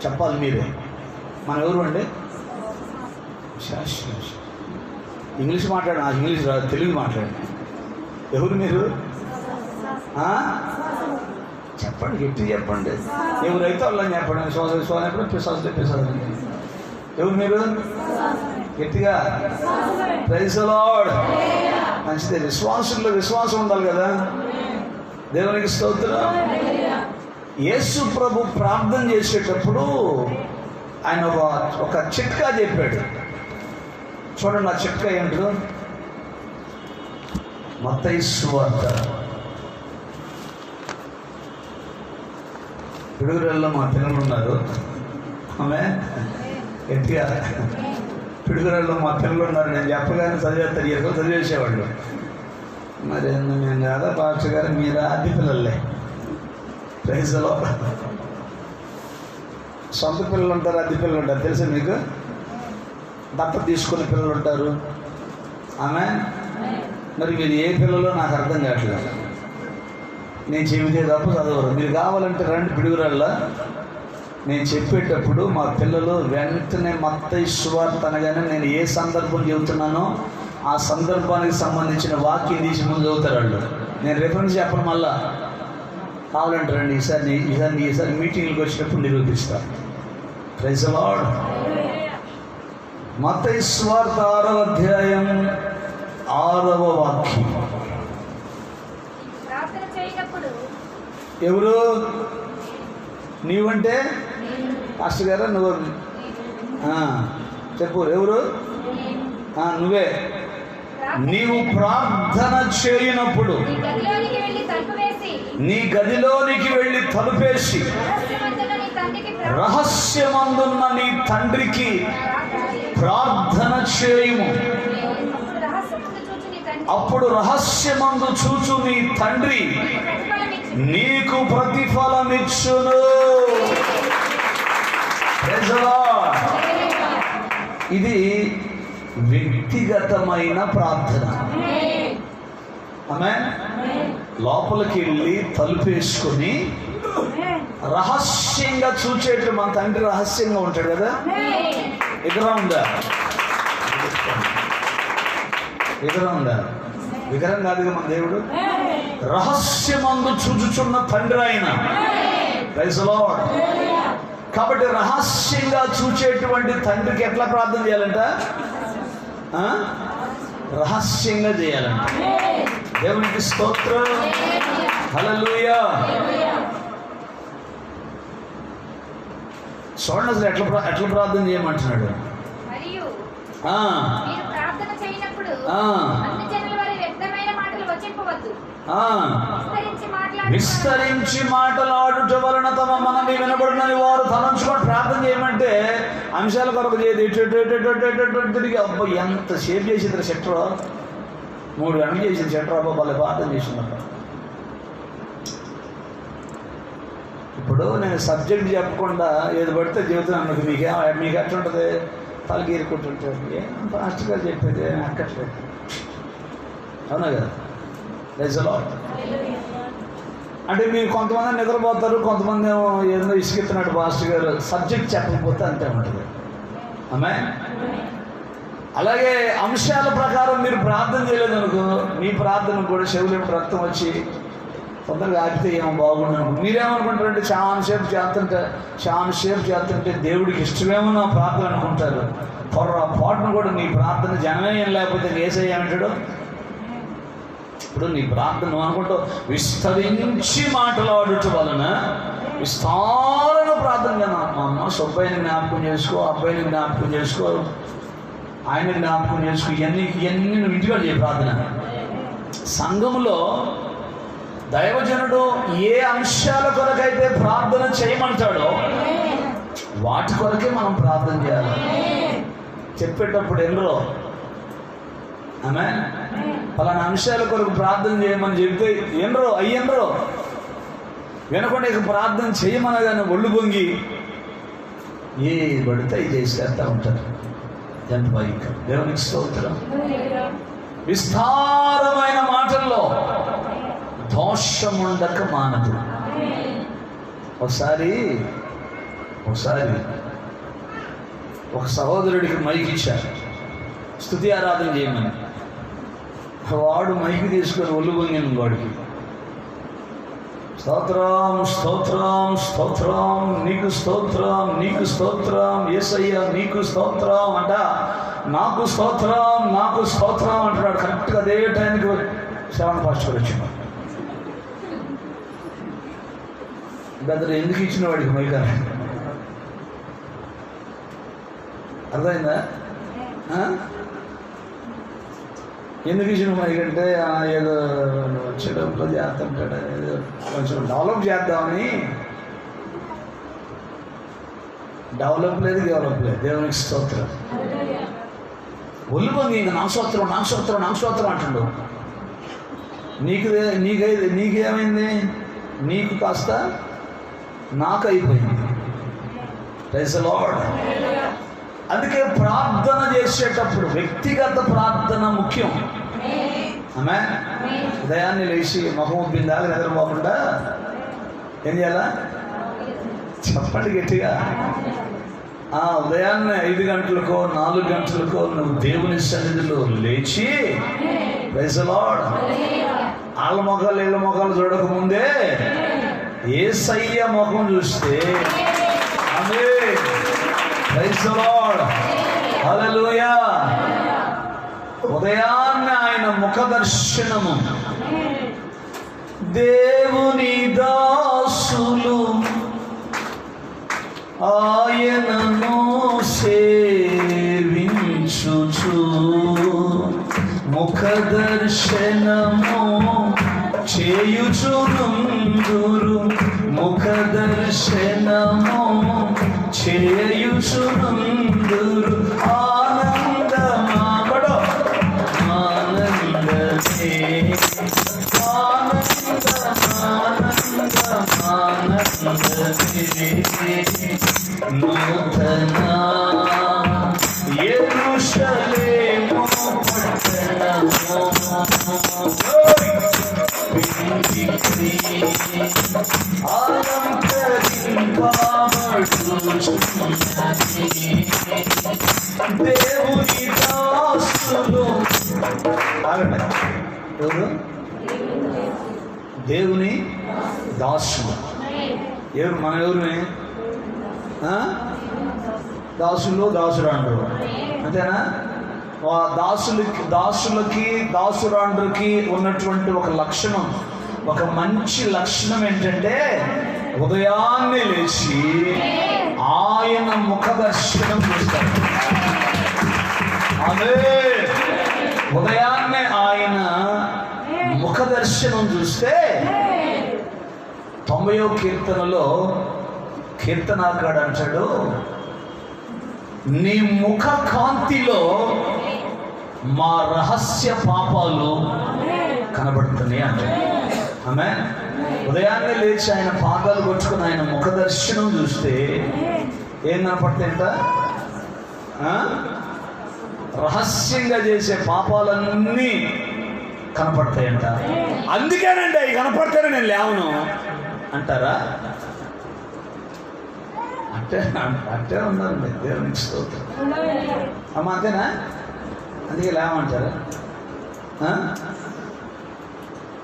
చెప్పాలి మీరే. మనం ఎవరు అండి? ఇంగ్లీష్ మాట్లాడు, ఇంగ్లీష్ రాదు, తెలుగు మాట్లాడండి. ఎవరు మీరు? చెప్పండి, గట్టి చెప్పండి. ఎవరైతే వాళ్ళని చెప్పండి. విశ్వాసం పిశాచులు. ఎవరు మీరు? గట్టిగా. Praise the Lord. మంచిదే. విశ్వాసుల్లో విశ్వాసం ఉండాలి కదా. దేవునికి స్తోత్రం. యేసు ప్రభు ప్రార్థన చేసేటప్పుడు ఆయన ఒక చిట్కా చెప్పాడు. చూడండి ఆ చిట్కా ఏంటో. మత్తయి సువార్త పిడుగురెల్లో మా పిల్లలు ఉన్నారు. ఆమె గట్టిగా. పిడుగురెల్లో మా పిల్లలు ఉన్నారు. నేను చెప్పగానే చదివేసేవాళ్ళు. మరి మేము కాదా పాస్టర్ గారు, మీరా? అద్దె పిల్లలే. Praise the Lord. సొంత పిల్లలు ఉంటారు, అద్దె పిల్లలు ఉంటారు. తెలుసా మీకు? దత్త తీసుకునే పిల్లలు ఉంటారు. ఆమె మరి మీరు ఏ పిల్లలో నాకు అర్థం కావట్లేదు. నేను చెబితే తప్ప చదవరు. మీరు కావాలంటే రండి పిడుగురాళ్ళ. నేను చెప్పేటప్పుడు మా పిల్లలు వెంటనే మత్తయి సువార్త అనగానే నేను ఏ సందర్భం చెబుతున్నానో ఆ సందర్భానికి సంబంధించిన వాక్యం తీసి ముందు చదువుతారు వాళ్ళు. నేను రెఫరెన్స్ చెప్పను. మళ్ళా కావాలంటే రండి, ఈసారి మీటింగ్కి వచ్చినప్పుడు నిరూపిస్తా. Praise the lord. మత్తయి సువార్త 6వ అధ్యాయం 6వ వాక్యం. ఎవరు? నీవంటే పాస్టర్ గారా? నువ్వు చెప్పు. ఎవరు? నువ్వే. నీవు ప్రార్థన చేయనప్పుడు నీ గదిలోనికి వెళ్ళి తలుపేసి రహస్యమందున్న నీ తండ్రికి ప్రార్థన చేయుము. అప్పుడు రహస్యమందు చూచు నీ తండ్రి నీకు ప్రతిఫలమిచ్చును. ఇది వ్యక్తిగతమైన ప్రార్థన. ఆమేన్. లోపలికి వెళ్ళి తలుపేసుకొని రహస్యంగా చూచేట్లు, మన తండ్రి రహస్యంగా ఉంటాడు కదా. విగ్రహం ఉందా? విగ్రహం ఉందా? విగ్రహం కాదుగా మన దేవుడు. రహస్యమందు చూచుచున్న తండ్రి ఆయన. Praise the lord. కాబట్టి రహస్యంగా చూచేటువంటి తండ్రికి ఎట్లా ప్రార్థన చేయాలంట? రహస్యంగా చేయాలంట. దేవునికి స్తోత్రం. హల్లెలూయా. చూడండి అసలు ఎట్లా ప్రార్థన చేయమంటున్నాడు. విస్తరించి మాటలాడుట వలన తమ మనవి వినబడినని వారు తలంచుకొని ప్రార్థన చేయమంటే అంశాల కొరకు తిరిగి అబ్బా ఎంత షేప్ చేసింది సెక్టర్. 3 గంటలు చేసింది సెక్టర్. అబ్బా వాళ్ళ ప్రార్థన చేసిందబ్బా. ఇప్పుడు నేను సబ్జెక్ట్ చెప్పకుండా ఏది పడితే జీవితం అన్నది మీకు ఎట్లా ఉంటుంది? తలగీరుకుంటుంటుంది. ఫాస్ట్ గారు చెప్పేది అక్కట్లేదు. అవునా కదా? Praise the Lord. అంటే మీరు కొంతమంది నిద్రపోతారు, కొంతమంది ఏదో ఇసుకెత్తున్నాడు పాస్టర్ గారు, సబ్జెక్ట్ చెప్పకపోతే అంతే ఉంటుంది. ఆమేన్. అలాగే అంశాల ప్రకారం మీరు ప్రార్థన చేయలేదు అనుకో, మీ ప్రార్థన కూడా చెవులు రక్తం వచ్చి తొందరగా ఆగితే ఏమో బాగుండు అనుకో. మీరేమనుకుంటారంటే చాలా సేపు చేస్తుంటే దేవుడికి ఇష్టమేమో నా ప్రార్థన అనుకుంటారు. పొరపాటును కూడా నీ ప్రార్థన జనమే ఏం లేకపోతే యేసయ్య ఏమంటాడు? ఇప్పుడు నీ ప్రార్థన నువ్వు అనుకుంటావు విస్తరించి మాటలాడుట వలన విస్తారంగా ప్రార్థన కదా. మా అమ్మ సుబ్బయ్యని జ్ఞాపకం చేసుకో, అబ్బాయిని జ్ఞాపకం చేసుకో, ఆయన జ్ఞాపకం చేసుకో, ఇవన్నీ నువ్వు ఇంటిగా చేయ ప్రార్థన. సంఘములో దైవజనుడు ఏ అంశాల కొరకైతే ప్రార్థన చేయమంటాడో వాటి కొరకే మనం ప్రార్థన చేయాలి. చెప్పేటప్పుడు ఎన్నరో ఆమేన్. పలానా అంశాల కొరకు ప్రార్థన చేయమని చెబితే అయ్యనరో వినకుండా ఇక ప్రార్థన చేయమనగానే ఒళ్ళు పొంగి ఏ పడితే ఇది చేసేస్తా ఉంటారు. ఎంత బైక్. దేవునికి స్తోత్రం. విస్తారమైన మాటల్లో దోషముండక మానదు. ఒకసారి ఒక సహోదరుడికి మైక్ ఇచ్చారు స్తుతి ఆరాధన చేయమని. వాడు మైకి తీసుకొని ఒళ్ళు పొంగిన వాడికి స్తోత్రం స్తోత్రం స్తోత్రం నీకు స్తోత్రం నీకు స్తోత్రం యేసయ్య నీకు స్తోత్రం అంట. నాకు స్తోత్రం నాకు స్తోత్రం అంటున్నాడు. కరెక్ట్గా అదే టైంకి శ్రవణ పాస్టర్ వచ్చింది. బెదరు ఎందుకు ఇచ్చిన వాడికి మైక్ అని అర్థమైందా? ఎందుకు ఇచ్చిన మైక్ అంటే ఏదో వచ్చేటప్పుడు చేస్తుంటాడు, ఏదో కొంచెం డెవలప్ చేద్దామని. డెవలప్ లేదు దేవునికి స్తోత్రం. ఒళ్ళు పొంగి ఇంకా నాకు స్తోత్రం అంటుండు. నీకేమైంది? నీకు కాస్త నాకు అయిపోయింది. Praise the lord. అందుకే ప్రార్థన చేసేటప్పుడు వ్యక్తిగత ప్రార్థన ముఖ్యం. ఆమేన్. ఉదయాన్నే లేచి మొహం ఉబ్బిందాక నిద్రపోకుండా ఏం చేయాలా? చెప్పండి గట్టిగా. ఉదయాన్నే 5 గంటలకో 4 గంటలకో నువ్వు దేవుని సన్నిధిలో లేచి ప్రైజ్ ది లార్డ్ వాళ్ళ మొఖాలు ఇళ్ళ మొఖాలు చూడకముందే యేసయ్య ముఖం చూస్తే amen. Praise the lord. Hallelujah. ఉదయాన్నే ఆయన ముఖ దర్శనము. దేవుని దాసులు ఆయనను సేవించుచు ముఖ దర్శనము చేయుచునుందురు. ముఖ దర్శనము చేయుచునుందురు. ఆనందమాగడు దేవుని దాసులు. ఆగండి. ఎవరు? దేవుని దాసులు. ఎవరు? మన ఎవరిని? దాసులు, దాసురాండ్రు, అంతేనా? దాసులకి దాసురాండ్రుకి ఉన్నటువంటి ఒక లక్షణం, ఒక మంచి లక్షణం ఏంటంటే ఉదయాన్నే లేచి ఆయన ముఖ దర్శనం చేస్తారు. అదే ఉదయాన్నే ఆయన ముఖ దర్శనం చూస్తే 90వ కీర్తనలో కీర్తనాకాడు అంటాడు, నీ ముఖ కాంతిలో మా రహస్య పాపాలు కనబడుతున్నాయి అంటాడు. ఆమె ఉదయాన్నే లేచి ఆయన పాదాలు కొట్టుకుని ఆయన ముఖ దర్శనం చూస్తే ఏం కనపడతాయంట? రహస్యంగా చేసే పాపాలన్నీ కనపడతాయంట. అందుకేనండి అవి కనపడతానే నేను లేవను అంటారా? అంటే ఉందండి. దేవునికి స్తోత్రం. అమ్మ అంతేనా? అందుకే లేవమంటారా?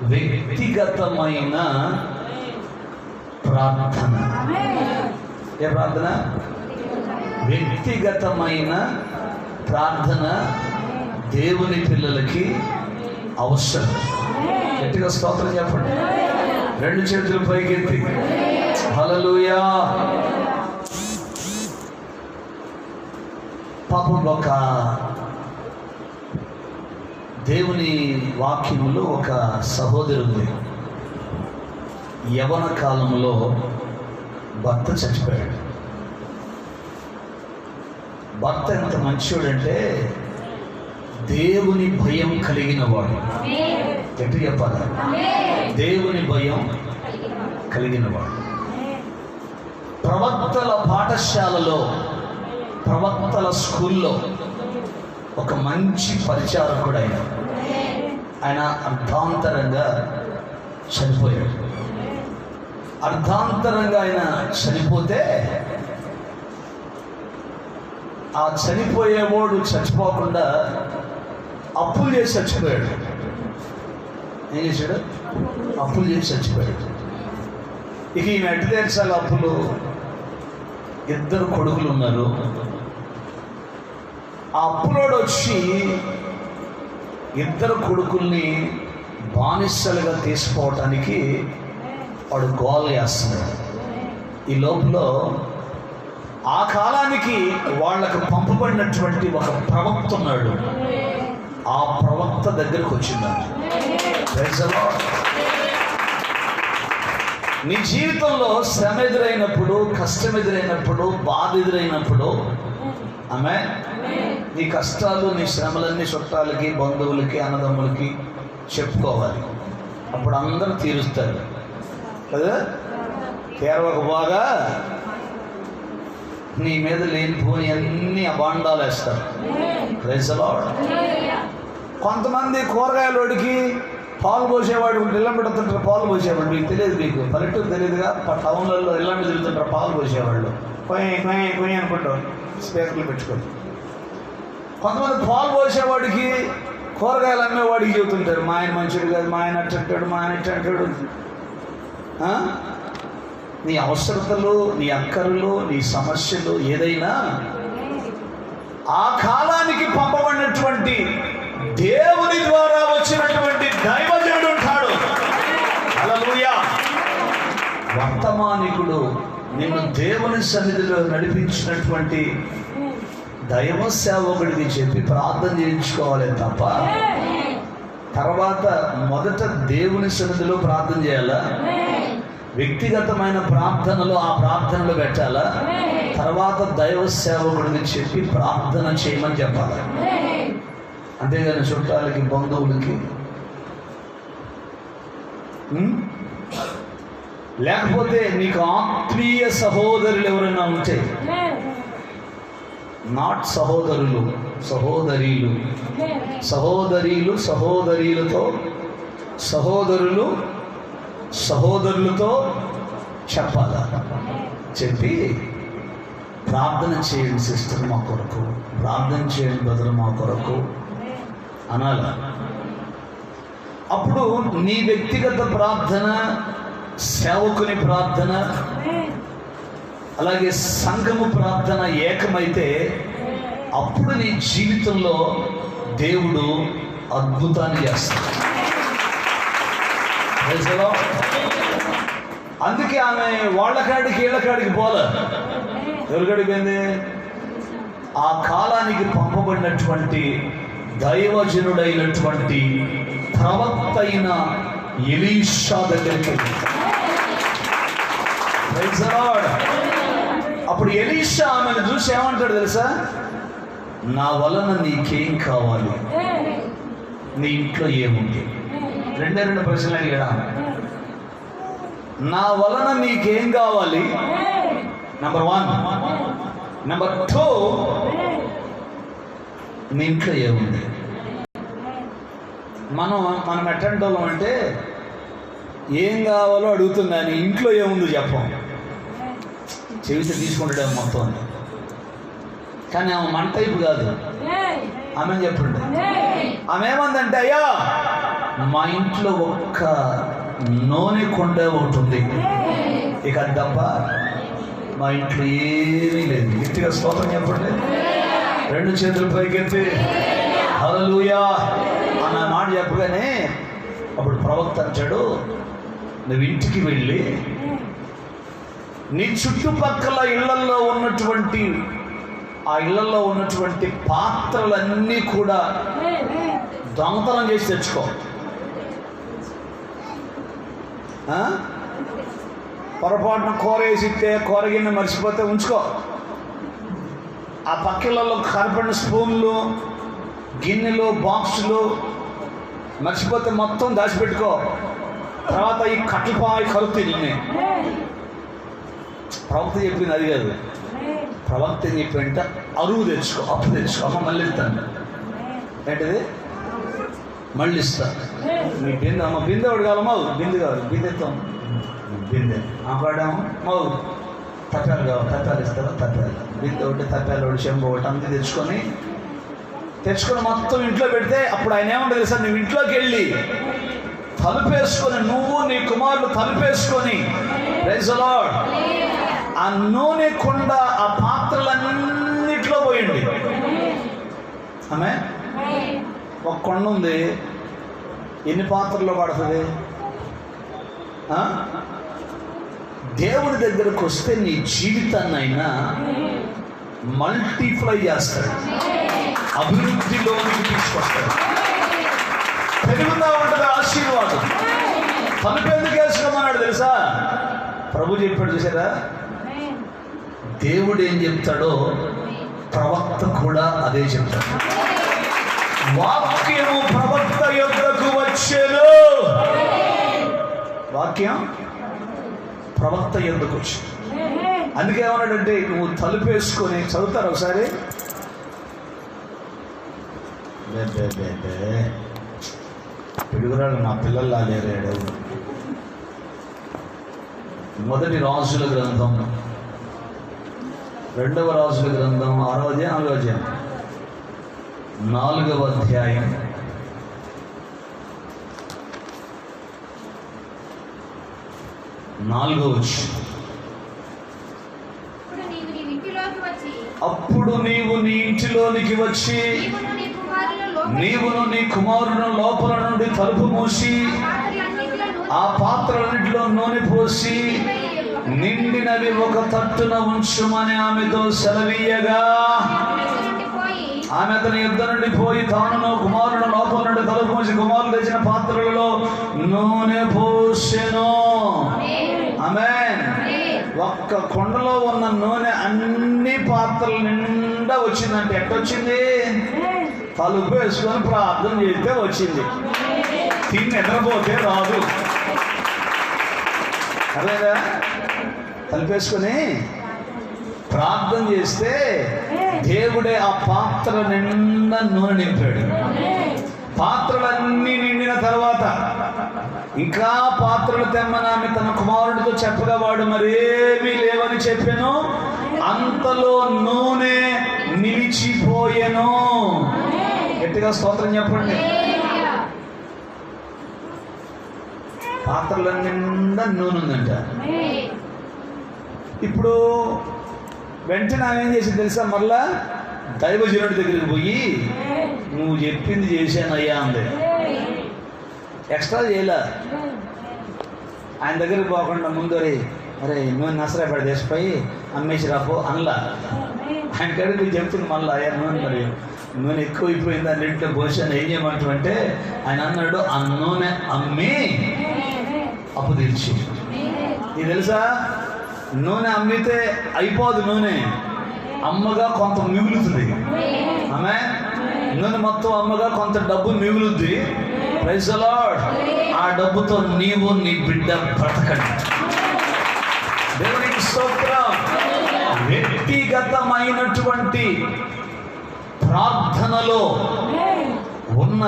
వ్యక్తిగతమైన ప్రార్థన. ఏ ప్రార్థన? వ్యక్తిగతమైన ప్రార్థన దేవుని పిల్లలకి అవసరం. గట్టిగా స్తోత్రం చెప్పండి. 2 చేతులు పైకెత్తి హల్లెలూయా. పాపం ఒక దేవుని వాక్యములో ఒక సహోదరుడు యవన కాలంలో భర్త చచ్చిపోయాడు. భర్త ఎంత మంచోడంటే దేవుని భయం కలిగిన వాడు. ఎటు చెప్పాలి? దేవుని భయం కలిగిన వాడు. ప్రవక్తల పాఠశాలలో, ప్రవక్తల స్కూల్లో ఒక మంచి పరిచారకుడు ఆయన అర్ధాంతరంగా చనిపోయాడు. అర్ధాంతరంగా ఆయన చనిపోతే ఆ చనిపోయేవాడు చచ్చిపోకుండా అప్పులు చేసి చచ్చిపోయాడు. ఏం చేశాడు? అప్పులు చేసి చచ్చిపోయాడు. ఇక ఈమె ఎట్టు తీర్చాలి అప్పులు? 2 కొడుకులు ఉన్నారు. ఆ అప్పులోడు వచ్చి 2 కొడుకుల్ని బానిసలుగా తీసుకోవటానికి వాడు గోల చేస్తున్నాడు. ఈ లోపల ఆ కాలానికి వాళ్ళకు పంపబడినటువంటి ఒక ప్రవక్త ఉన్నాడు. ఆ ప్రవక్త దగ్గరకు వచ్చిందంట. నీ జీవితంలో శ్రమ ఎదురైనప్పుడు, కష్టం ఎదురైనప్పుడు, బాధ ఎదురైనప్పుడు, ఆమె నీ కష్టాలు, నీ శ్రమలన్నీ చుట్టాలకి, బంధువులకి, అన్నదమ్ములకి చెప్పుకోవాలి. అప్పుడు అందరూ తీరుస్తారు కదా. కేరళకు బాగా నీ మీద లేనిపోని అన్ని అబాండాలు వేస్తారు. Praise the Lord. కొంతమంది కూరగాయలోడికి పాలు పోసేవాడు, ఇళ్ళం పెడుతుంటారు. పాలు పోసేవాడు మీకు తెలియదు, మీకు పల్లెటూరు తెలియదుగా. టౌన్లలో ఇళ్ళం తిరుగుతుంటారు పాలు పోసేవాళ్ళు. కొయ్యి అనుకుంటారు, స్పీకర్లు పెట్టుకోండి. కొంతమంది పాలు పోసేవాడికి, కూరగాయలు అమ్మేవాడికి చెబుతుంటారు, మా ఆయన మంచిడు కాదు, మా ఆయన అట్టంటాడు, మా ఆయన ఇట్టంటాడు. నీ అవసరతలు, నీ అక్కర్లు, నీ సమస్యలు ఏదైనా ఆ కాలానికి పంపబడినటువంటి దేవుని ద్వారా వచ్చినటువంటి దైవజనుడు ఉంటాడు. హల్లెలూయా. వర్తమానికుడు నిన్ను దేవుని సన్నిధిలో నడిపించినటువంటి దైవ సేవకుడికి చెప్పి ప్రార్థన చేయించుకోవాలి తప్ప తర్వాత మొదట దేవుని సన్నిధిలో ప్రార్థన చేయాలా? వ్యక్తిగతమైన ప్రార్థనలో ఆ ప్రార్థనలు పెట్టాలా? తర్వాత దైవ సేవకుడికి చెప్పి ప్రార్థన చేయమని చెప్పాలి. అంతేగాని చుట్టాలకి, బంధువులకి లేకపోతే నీకు ఆత్మీయ సహోదరులు ఎవరైనా ఉంటే, నాట్ సహోదరులు, సహోదరీలు, సహోదరీలు సహోదరీలతో, సహోదరులు సహోదరులతో చెప్పాలి. చెప్పి ప్రార్థన చేయండి సిస్టర్ మా కొరకు, ప్రార్థన చేయండి బ్రదర్ మా కొరకు అనాలి. అప్పుడు నీ వ్యక్తిగత ప్రార్థన, సేవకుని ప్రార్థన, అలాగే సంఘము ప్రార్థన ఏకమైతే అప్పుడు నీ జీవితంలో దేవుడు అద్భుతాన్ని చేస్తాడు. అందుకే ఆమె వాళ్ళ కాడికి వీళ్ళ కాడికి పోలే. ఎవరికాడికి పోయింది? ఆ కాలానికి పంపబడినటువంటి దైవజనుడైనటువంటి ప్రవక్త అయిన ఎలీషా దగ్గరికి వెళ్ళింది. అప్పుడు ఎలీషా ఆమెను చూసి ఏమంటాడు తెలుసా? నా వలన నీకేం కావాలి, నీ ఇంట్లో ఏముంది? రెండు ప్రశ్నలు అడిగాడా? నా వలన నీకేం కావాలి, నెంబర్ 1. నెంబర్ 2, నీ ఇంట్లో ఏముంది? మనం ఎట్టంటి వాళ్ళం అంటే ఏం కావాలో అడుగుతుంది కానీ ఇంట్లో ఏముందో చెప్పం. చెవితో తీసుకుంటాడేమో మొత్తం అని. కానీ ఆమె మన టైపు కాదు. ఆమె చెప్పండి, ఆమె ఏమందంటే, అయ్యా మా ఇంట్లో ఒక్క నూనె కొండ ఒకటి ఉంది, ఇక అది తప్ప మా ఇంట్లో ఏమీ లేదు. గట్టిగా స్తోత్రం చెప్పండి. 2 చేతులు పైకెత్తి హల్లెలూయా అన్న మాట చెప్పగానే అప్పుడు ప్రవక్త అంటాడు, నువ్వు ఇంటికి వెళ్ళి నీ చుట్టుపక్కల ఇళ్లల్లో ఉన్నటువంటి పాత్రలన్నీ కూడా దొంగతనం చేసి తెచ్చుకో. పొరపాటున కూర వేసిస్తే కూర గిన్నె మర్చిపోతే ఉంచుకో. ఆ పక్కలలో కనపడిన స్పూన్లు, గిన్నెలు, బాక్సులు మర్చిపోతే మొత్తం దాచిపెట్టుకో. తర్వాత ఈ కట్లపాయి కలుపుతాయి నిన్నే. ప్రవక్త చెప్పింది అది కాదు. ప్రవక్త చెప్పింట అరువు తెచ్చుకో, అప్పు తెచ్చుకో. అమ్మ మళ్ళీ ఇస్తాను. ఏంటిది? మళ్ళీ ఇస్తాను. నీ బిందె అమ్మ బిందె ఒకటి కావాలమ్మా, బిందె కావాలి, బిందె ఇస్తాం. బిందె ఆపాడాము మౌ తప్పాలు కావాలి, తప్పాలు ఇస్తారా? తప్పాలు. బిందె ఒకటి, తప్పాలు ఒకటి, చెంబు ఒకటి అంతా తెచ్చుకొని మొత్తం ఇంట్లో పెడితే అప్పుడు ఆయన ఏమంటారు తెలుసా? నువ్వు ఇంట్లోకి వెళ్ళి తలుపేసుకొని, నువ్వు నీ కుమారులు తలుపేసుకొని, ప్రైజ్ ది లార్డ్, ఆ నూనె కొండ ఆ పాత్రలన్నిట్లో పోయండి. ఆమె ఒక కొండ ఉంది, ఎన్ని పాత్రల్లో పడుతుంది? దేవుడి దగ్గరకు వస్తే నీ జీవితాన్ని అయినా మల్టిప్లై చేస్తాడు, అభివృద్ధిలోనికి తీసుకొస్తాడు, పెరుగుతూ ఉంటుంది ఆశీర్వాదం. తలుపు ఎందుకు వేసుకోమన్నాడు తెలుసా? ప్రభు చెప్పాడు చూసారా? దేవుడు ఏం చెప్తాడో ప్రవక్త కూడా అదే చెప్తాడు. వాక్యము ప్రవక్త యొద్దకు వచ్చెను. వాక్యం ప్రవక్త యొద్దకు వచ్చి, అందుకే ఏమన్నాడంటే, నువ్వు తలుపేసుకొని చదువుతారు ఒకసారి. పిడుగురాడు మా పిల్లల్లా లేరేడు. మొదటి రాజుల గ్రంథం, 2వ రాజుల గ్రంథం 6వ అధ్యాయం 4వ అధ్యాయం 4వ అధ్యాయం 4వ వచనం. అప్పుడు నీవు నీ ఇంటిలోనికి వచ్చి నీవును నీ కుమారుని లోపల నుండి తలుపు మూసి ఆ పాత్రలన్నింటిలో నూనె పోసి నిండినవి ఒక తట్టున ఉంచుమని ఆమెతో సెలవీయగా, ఆమె అతని యుద్ధ నుండి పోయి తాను కుమారుడు లోపల నుండి తలుపు మూసి కుమారుడు తెచ్చిన పాత్రలలో నూనె పోసెను. ఆమేన్. ఒక్క కొండలో ఉన్న నూనె అన్ని పాత్రల నిండా వచ్చిందంటే ఎట్టొచ్చింది? తలుపు వేసుకొని ప్రార్థన చేస్తే వచ్చింది. తిని నిద్రపోతే రాదు. అదేగా, తలుపేసుకొని ప్రార్థన చేస్తే దేవుడే ఆ పాత్ర నిండా నూనె నింపాడు. పాత్రలన్నీ నిండిన తర్వాత ఇంకా పాత్రలు తెమ్మని ఆమె తన కుమారుడితో చెప్పగా, వాడు మరేమీ లేవని చెప్పాను. అంతలో నూనె నిలిచిపోయెను. గట్టిగా స్తోత్రం చెప్పండి. పాత్రల నిండా నూనె ఉందంట. ఇప్పుడు వెంటనే ఆమె ఏం చేసింది తెలుసా? మళ్ళా దైవజనుడి దగ్గరికి పోయి నువ్వు చెప్పింది చేశానయ్యా అంది. ఎక్స్ట్రా చేయలే. ఆయన దగ్గరికి పోకుండా ముందు అరే నూనె నసరాపడి దేశపోయి అమ్మేసి రాపో అనలా. ఆయన కడిగి నువ్వు చెప్తుంది మళ్ళీ అయ్యా నూనె ఎక్కువైపోయింది అన్నింటిలో పోసాను ఏం చేయమంటావంటే ఆయన అన్నాడు ఆ నూనె అమ్మి అప్పు తీర్చి. ఇది తెలుసా? నూనె అమ్మితే అయిపోదు, నూనె అమ్మగా కొంత మిగులుతుంది. ఆమె నూనె మొత్తం అమ్మగా కొంత డబ్బు మిగులుద్ది. Praise the lord. ఆ డబ్బుతో నీవు నీ బిడ్డ బ్రతకండి. దేవునికి స్తోత్రం. వ్యక్తిగతమైనటువంటి ప్రార్థనలో ఉన్న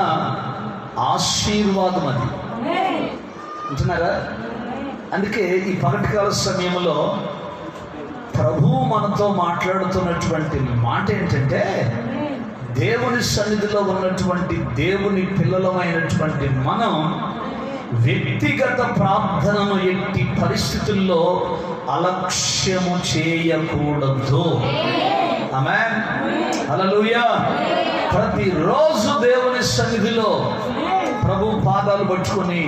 ఆశీర్వాదం అది. అంటున్నారా? అందుకే ఈ పగటికాల సమయంలో ప్రభువు మనతో మాట్లాడుతున్నటువంటి మాట ఏంటంటే, దేవుని సన్నిధిలో ఉన్నటువంటి దేవుని పిల్లలమైనటువంటి మనం వ్యక్తిగత ప్రార్థనను ఎట్టి పరిస్థితుల్లో అలక్ష్యము చేయకూడదు. ఆమేన్. హల్లెలూయా. ప్రతిరోజు దేవుని సన్నిధిలో ప్రభు పాదాలు పట్టుకొని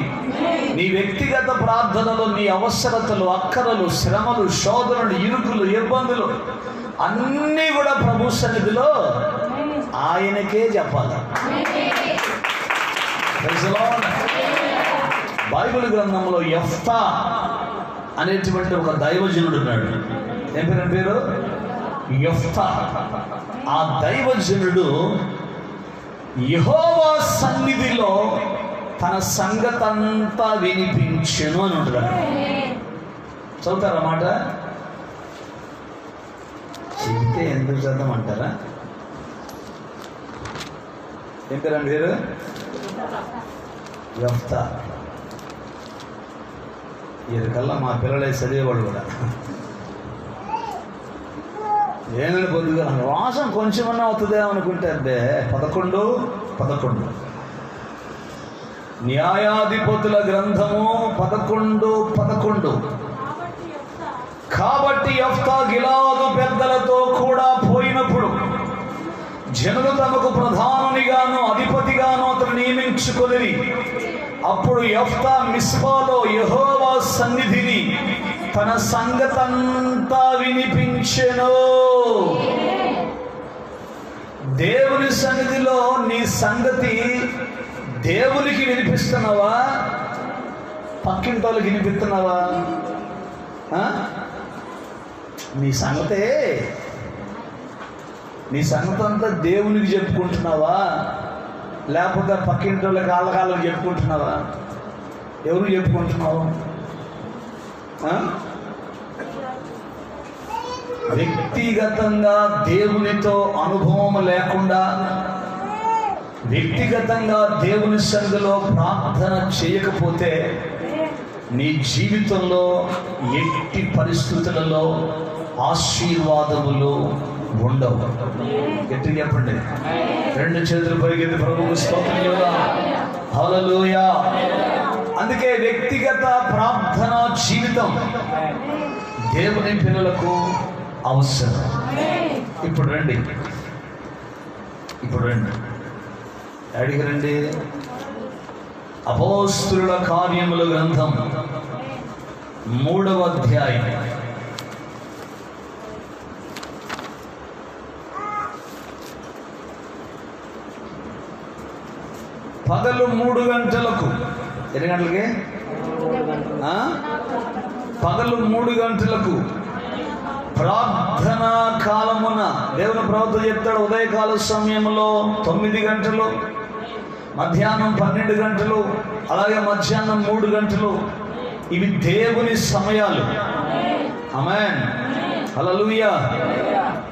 నీ వ్యక్తిగత ప్రార్థనలో నీ అవసరతలు, అక్కరలు, శ్రమలు, శోధనలు, ఇరుకులు, ఇబ్బందులు అన్నీ కూడా ప్రభు సన్నిధిలో ఆయనకే చెప్పాలి. బైబిల్ గ్రంథంలో యెఫ్తా అనేటువంటి ఒక దైవజనుడు ఉన్నాడు. ఏం పేరు? యెఫ్తా. ఆ దైవజనుడు యెహోవా సన్నిధిలో తన సంగతంతా వినిపించెను అని ఉంటాడు. చదువుతారన్నమాట. చెబితే ఎందుకు చదవమంటారా? ఏం పేరు పేరు? యెఫ్తా. వీరికల్లా మా పిల్లలే చదివేవాడు కూడా. ఏమైనా కొద్దిగా వాసం కొంచెమన్నా అవుతుందేమో అనుకుంటే అబ్బే 11 న్యాయాధిపతుల గ్రంథము 11:11. కాబట్టి యెఫ్తా గిలాదు పెద్దలతో కూడా పోయినప్పుడు జనులు తమకు ప్రధానునిగాను అధిపతిగాను అతను నియమించుకొనిరి. అప్పుడు యెఫ్తా మిస్పాలో యెహోవా సన్నిధిని తన సంగతంతా వినిపించెను. దేవుని సన్నిధిలో నీ సంగతి దేవునికి వినిపిస్తున్నావా? పక్కింటోళ్ళకి వినిపిస్తున్నావా? నీ సంగతే, నీ సంగతి అంతా దేవునికి చెప్పుకుంటున్నావా? లేకపోతే పక్కింటోళ్ళకి కాళ్ళకి చెప్పుకుంటున్నావా? ఎవరు చెప్పుకుంటున్నావు? వ్యక్తిగతంగా దేవునితో అనుభవం లేకుండా, వ్యక్తిగతంగా దేవుని సన్నిధిలో ప్రార్థన చేయకపోతే నీ జీవితంలో ఎట్టి పరిస్థితులలో ఆశీర్వాదములు ఉండవు. గట్టిగా చెప్పండి. 2 చేతులు పైకెత్తి ప్రభువుకు స్తోత్రం చెబుదాం. హల్లెలూయా. అందుకే వ్యక్తిగత ప్రార్థన జీవితం దేవుని పిల్లలకు అవసరం. ఇప్పుడు రండి అడిగి రండి. అపోస్తలుల కార్యముల గ్రంథం 3వ అధ్యాయం. పగలు 3 గంటలకు. ఎన్ని గంటలకి? పగలు 3 గంటలకు ప్రార్థనా కాలమున దేవుని ప్రవక్త చెప్తాడు. ఉదయకాల సమయంలో 9 గంటలు, మధ్యాహ్నం 12 గంటలు, అలాగే మధ్యాహ్నం 3 గంటలు. ఇవి దేవుని సమయాలు. ఆమేన్. హల్లెలూయా.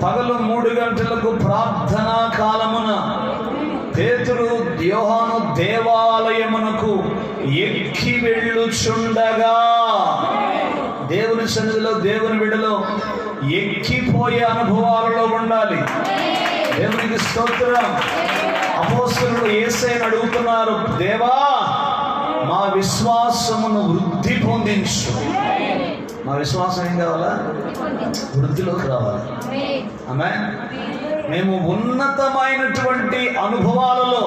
పగలు 3 గంటలకు ప్రార్థనా కాలమున పేతురు యోహాను దేవాలయమునకు ఎక్కి వెళ్ళుచుండగా, దేవుని సన్నిధిలో దేవుని బిడ్డలో ఎక్కిపో ఉడికిపోయే అనుభవాలలో ఉండాలి. దేవునికి స్తోత్రం. అపోస్తలులు యేసయ్యను అడుగుతున్నారు, దేవా మా విశ్వాసమును వృద్ధి పొందించు. మా విశ్వాసం ఏం కావాలా? వృద్ధిలోకి రావాలి. ఆమేన్. మేము ఉన్నతమైనటువంటి అనుభవాలలో,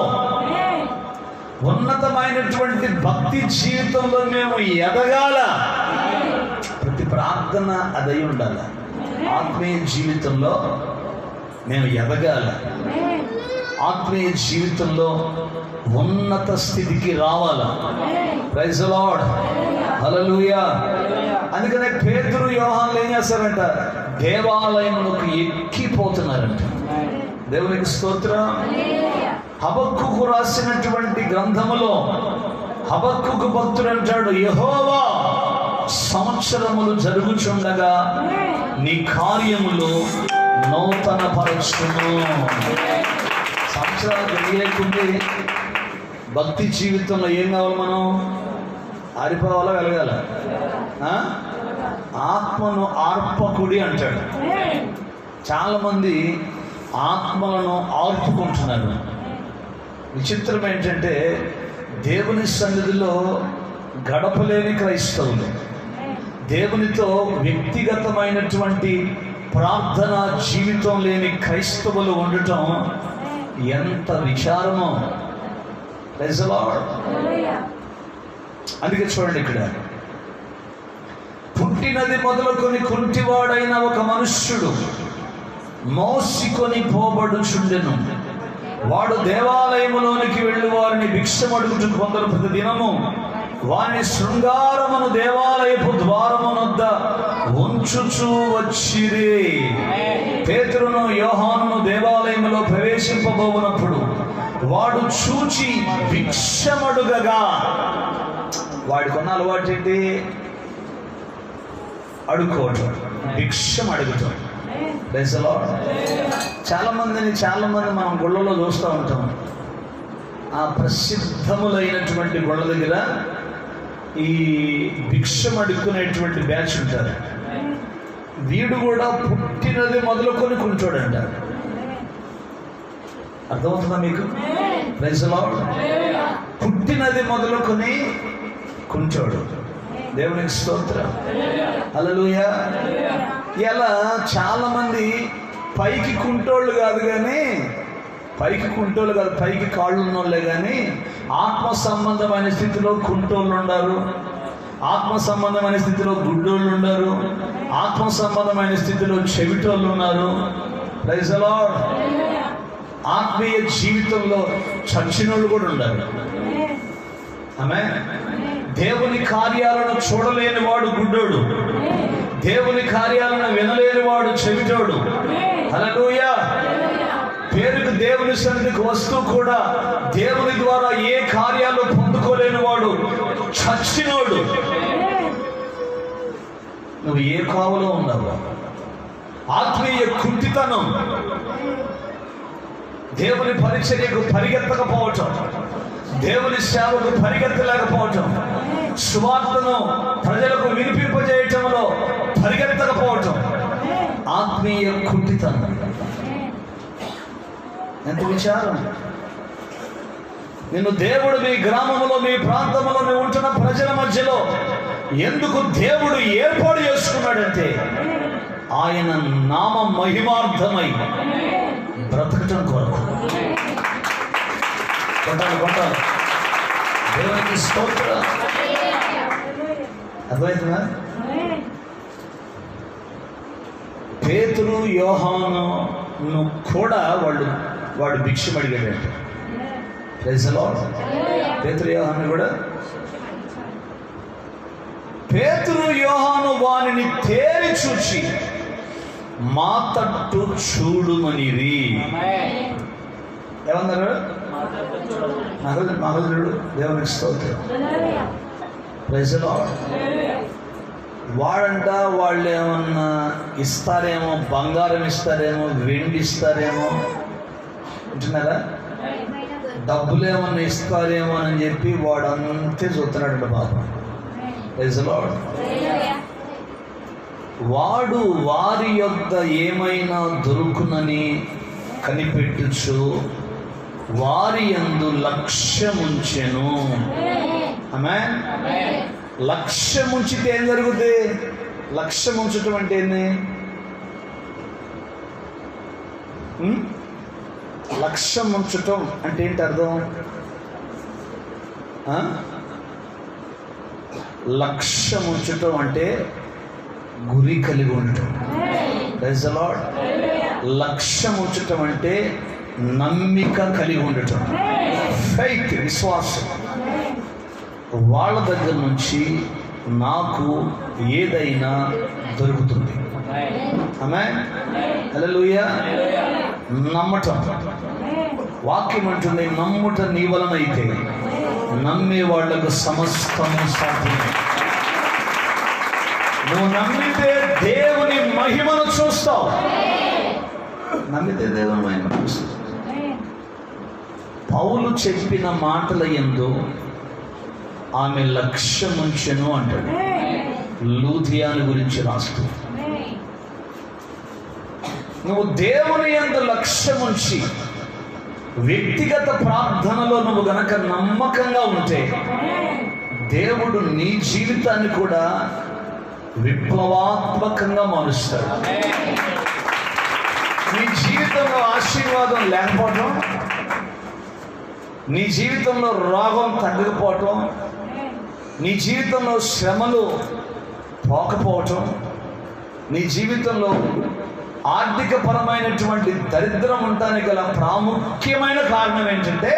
ఉన్నతమైనటువంటి భక్తి జీవితంలో మేము ఎదగాల. ప్రతి ప్రార్థన అదై ఉండాలి. ఆత్మీయ జీవితంలో మేము ఎదగాల. ఆత్మీయ జీవితంలో ఉన్నత స్థితికి రావాలా. Praise the lord. హల్లెలూయా. అందుకనే పేతురు యోహానులు ఏం చేస్తారంట? దేవాలయములకు ఎక్కిపోతున్నారంట. దేవునికి స్తోత్రం. హబక్కూకు రాసినటువంటి గ్రంథములో హబక్కూకు భక్తుడు అంటాడు, యెహోవా సంవత్సరములు జరుగుచుండగా నీ కార్యములు నూతన పరచును. సంవత్సరాలు తెలియకుంటే భక్తి జీవితంలో ఏం కావాలి? మనం ఆరిపోవాలా, వెలగాల? ఆత్మను ఆర్పకుడి అంటాడు. చాలా మంది ఆత్మలను ఆర్పుకుంటున్నారు. విచిత్రం ఏంటంటే దేవుని సన్నిధిలో గడపలేని క్రైస్తవులు, దేవునితో వ్యక్తిగతమైనటువంటి ప్రార్థన జీవితం లేని క్రైస్తవులు ఉండటం ఎంత విచారమో. Praise the lord. అందుకే చూడండి, ఇక్కడ పుట్టినది మొదలుకొని కుంటివాడైన ఒక మనుష్యుడు మోసికొని పోబడుచుండెను. వాడు దేవాలయములోనికి వెళ్ళి వారిని భిక్షమడుగుచు కొందరు ప్రతి దినము వారిని శృంగారమును దేవాలయపు ద్వారమునొద్ద ఉంచుచూ వచ్చిరి. పేతురును యోహానును దేవాలయములో ప్రవేశింపబోవునప్పుడు వాడు చూచి భిక్షమడుగగా, వాడికి ఉన్న అలవాటు ఏంటి? అడుక్కోవటం, భిక్షం అడుగుతాం. Praise the Lord. చాలా మంది మనం గుళ్ళలో చూస్తూ ఉంటాం. ఆ ప్రసిద్ధములైనటువంటి గుళ్ళ దగ్గర ఈ భిక్షం అడుక్కునేటువంటి బ్యాచ్ ఉంటారు. వీడు కూడా పుట్టినది మొదలుకొని కుంటోడు అంటారు. అర్థమవుతుందా మీకు? Praise the Lord. పుట్టినది మొదలుకొని కుంటోడు. దేవునికి స్తోత్రం. హల్లెలూయా. ఇలా చాలా మంది పైకి కుంటోళ్ళు కాదు, పైకి కాళ్ళు ఉన్నోళ్ళే కానీ ఆత్మ సంబంధమైన స్థితిలో కుంటోళ్ళు ఉన్నారు, ఆత్మ సంబంధమైన స్థితిలో గుడ్డోళ్ళు ఉన్నారు, ఆత్మ సంబంధమైన స్థితిలో చెవిటోళ్ళు ఉన్నారు. Praise the Lord. ఆత్మీయ జీవితంలో చచ్చినోళ్ళు కూడా ఉన్నారు. ఆమేన్. దేవుని కార్యాలను చూడలేని వాడు గుడ్డోడు, దేవుని కార్యాలను వినలేని వాడు చెవిటోడు. హల్లెలూయా. పేరుకు దేవుని సన్నిధికి వస్తూ కూడా దేవుని ద్వారా ఏ కార్యాలు పొందుకోలేని వాడు చచ్చినోడు. నువ్వు ఏ కావులో ఉన్నావు? ఆత్మీయ కుంటితనం, దేవుని పరిచర్యకు పరిగెత్తకపోవటం, దేవుని సేవకు పరిగెత్తలేకపోవటం, సువార్తను ప్రజలకు వినిపింపజేయటంలో పరిగెత్తకపోవటం ఆత్మీయ కుంటితనం. ఎంత విచారం. నిన్ను దేవుడు మీ గ్రామంలో, మీ ప్రాంతంలో, నువ్వు ఉంటున్న ప్రజల మధ్యలో ఎందుకు దేవుడు ఏర్పాటు చేసుకున్నాడంటే ఆయన నామ మహిమార్థమై బ్రతకటం కొరకు. కొట్టాలి. దేవునికి స్తోత్రం. అర్థమవుతుందా? పేతురు యోహానును కూడా వాడు భిక్షం అడిగాడంట. Praise the lord. పేతురు యోహాను కూడా, పేతురు యోహాను వానిని తేరి చూచి మా తట్టు చూడుమనిరి. ఏమన్నారు? మహోదరుడు. దేవునికి స్తోత్రం. Praise the lord. వాడంట వాళ్ళు ఏమన్నా ఇస్తారేమో, బంగారం ఇస్తారేమో, వెండి ఇస్తారేమో, ఉంటున్నారా, డబ్బులు ఏమన్నా ఇస్తారేమో అని చెప్పి వాడు అంతే చూస్తున్నాడంట పాపం. Praise the Lord. వాడు వారి యొద్ద ఏమైనా దొరుకునని కనిపెట్టుచు వారి యందు లక్ష్యముంచెను. ఆమేన్. లక్ష్యముంచితే ఏం జరుగుతుంది? లక్ష్యం ఉంచటం అంటే ఏంది? లక్ష్యం ఉంచటం అంటే ఏంటి అర్థం? లక్ష్యం ఉంచటం అంటే గురి కలిగి ఉండటం. Praise the Lord. లక్ష్యం ఉంచటం అంటే నమ్మిక కలిగి ఉండటం, ఫెయిత్, విశ్వాసం. వాళ్ళ దగ్గర నుంచి నాకు ఏదైనా దొరుకుతుంది. ఆమేన్. హల్లెలూయా. నమ్మటం. వాక్యం అంటుంది, నమ్ముట నీ వలనైతే నమ్మే వాళ్లకు సమస్తము సాధ్యమే. నువ్వు నమ్మితే దేవుని మహిమను చూస్తావు. నమ్మితే దేవుని మహిమను చూస్తావు. పౌలు చెప్పిన మాటల యందు ఆమె లక్ష్యముంచెను అంటాడు. లూథియాను గురించి రాస్తూ, నువ్వు దేవుని యందు లక్ష్యముంచి వ్యక్తిగత ప్రార్థనలో నువ్వు గనక నమ్మకంగా ఉంటే దేవుడు నీ జీవితాన్ని కూడా విప్లవాత్మకంగా మారుస్తాడు. నీ జీవితంలో ఆశీర్వాదం లేకపోవటం, నీ జీవితంలో రోగం తగ్గకపోవటం, నీ జీవితంలో శ్రమలు పోకపోవటం, నీ జీవితంలో ఆర్థిక పరమైనటువంటి దరిద్రం ఉండటానికి గల ప్రాముఖ్యమైన కారణం ఏంటంటే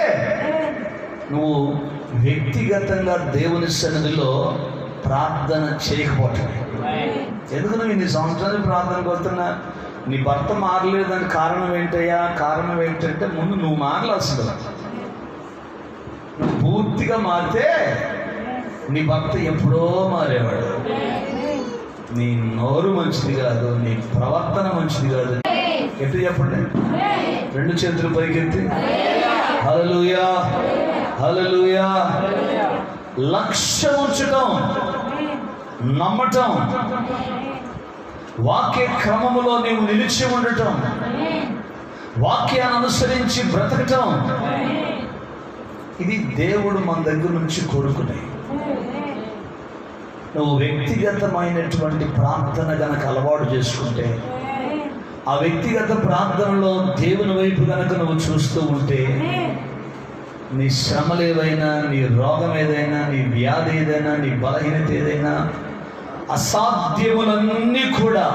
నువ్వు వ్యక్తిగతంగా దేవుని సన్నిధిలో ప్రార్థన చేయకపోవటం. ఎందుకు నువ్వు ఇన్ని సంవత్సరాలు ప్రార్థనకు వస్తున్నా, నీ భర్త మారలేదని కారణం ఏంటయ్యా? కారణం ఏంటంటే ముందు నువ్వు మారలాల్సింది. నువ్వు పూర్తిగా మారితే నీ భర్త ఎప్పుడో మారేవాడు. నీ నోరు మంచిది కాదు, నీ ప్రవర్తన మంచిది కాదు. ఎట్లా చెప్పండి? రెండు చేతులు పైకెత్తి హల్లెలూయా, హల్లెలూయా. లక్ష్యం ఉంచటం, నమ్మటం, వాక్య క్రమములో నీవు నిలిచి ఉండటం, వాక్యాన్ని అనుసరించి బ్రతకటం, ఇది దేవుడు మన దగ్గర నుంచి కోరుకునే. నువ్వు వ్యక్తిగతమైనటువంటి ప్రార్థన గనక అలవాటు చేసుకుంటే, ఆ వ్యక్తిగత ప్రార్థనలో దేవుని వైపు గనక నువ్వు చూస్తూ ఉంటే, నీ శ్రమలు ఏదైనా, నీ రోగం ఏదైనా, నీ వ్యాధి ఏదైనా, నీ బలహీనత ఏదైనా, అసాధ్యములన్నీ కూడా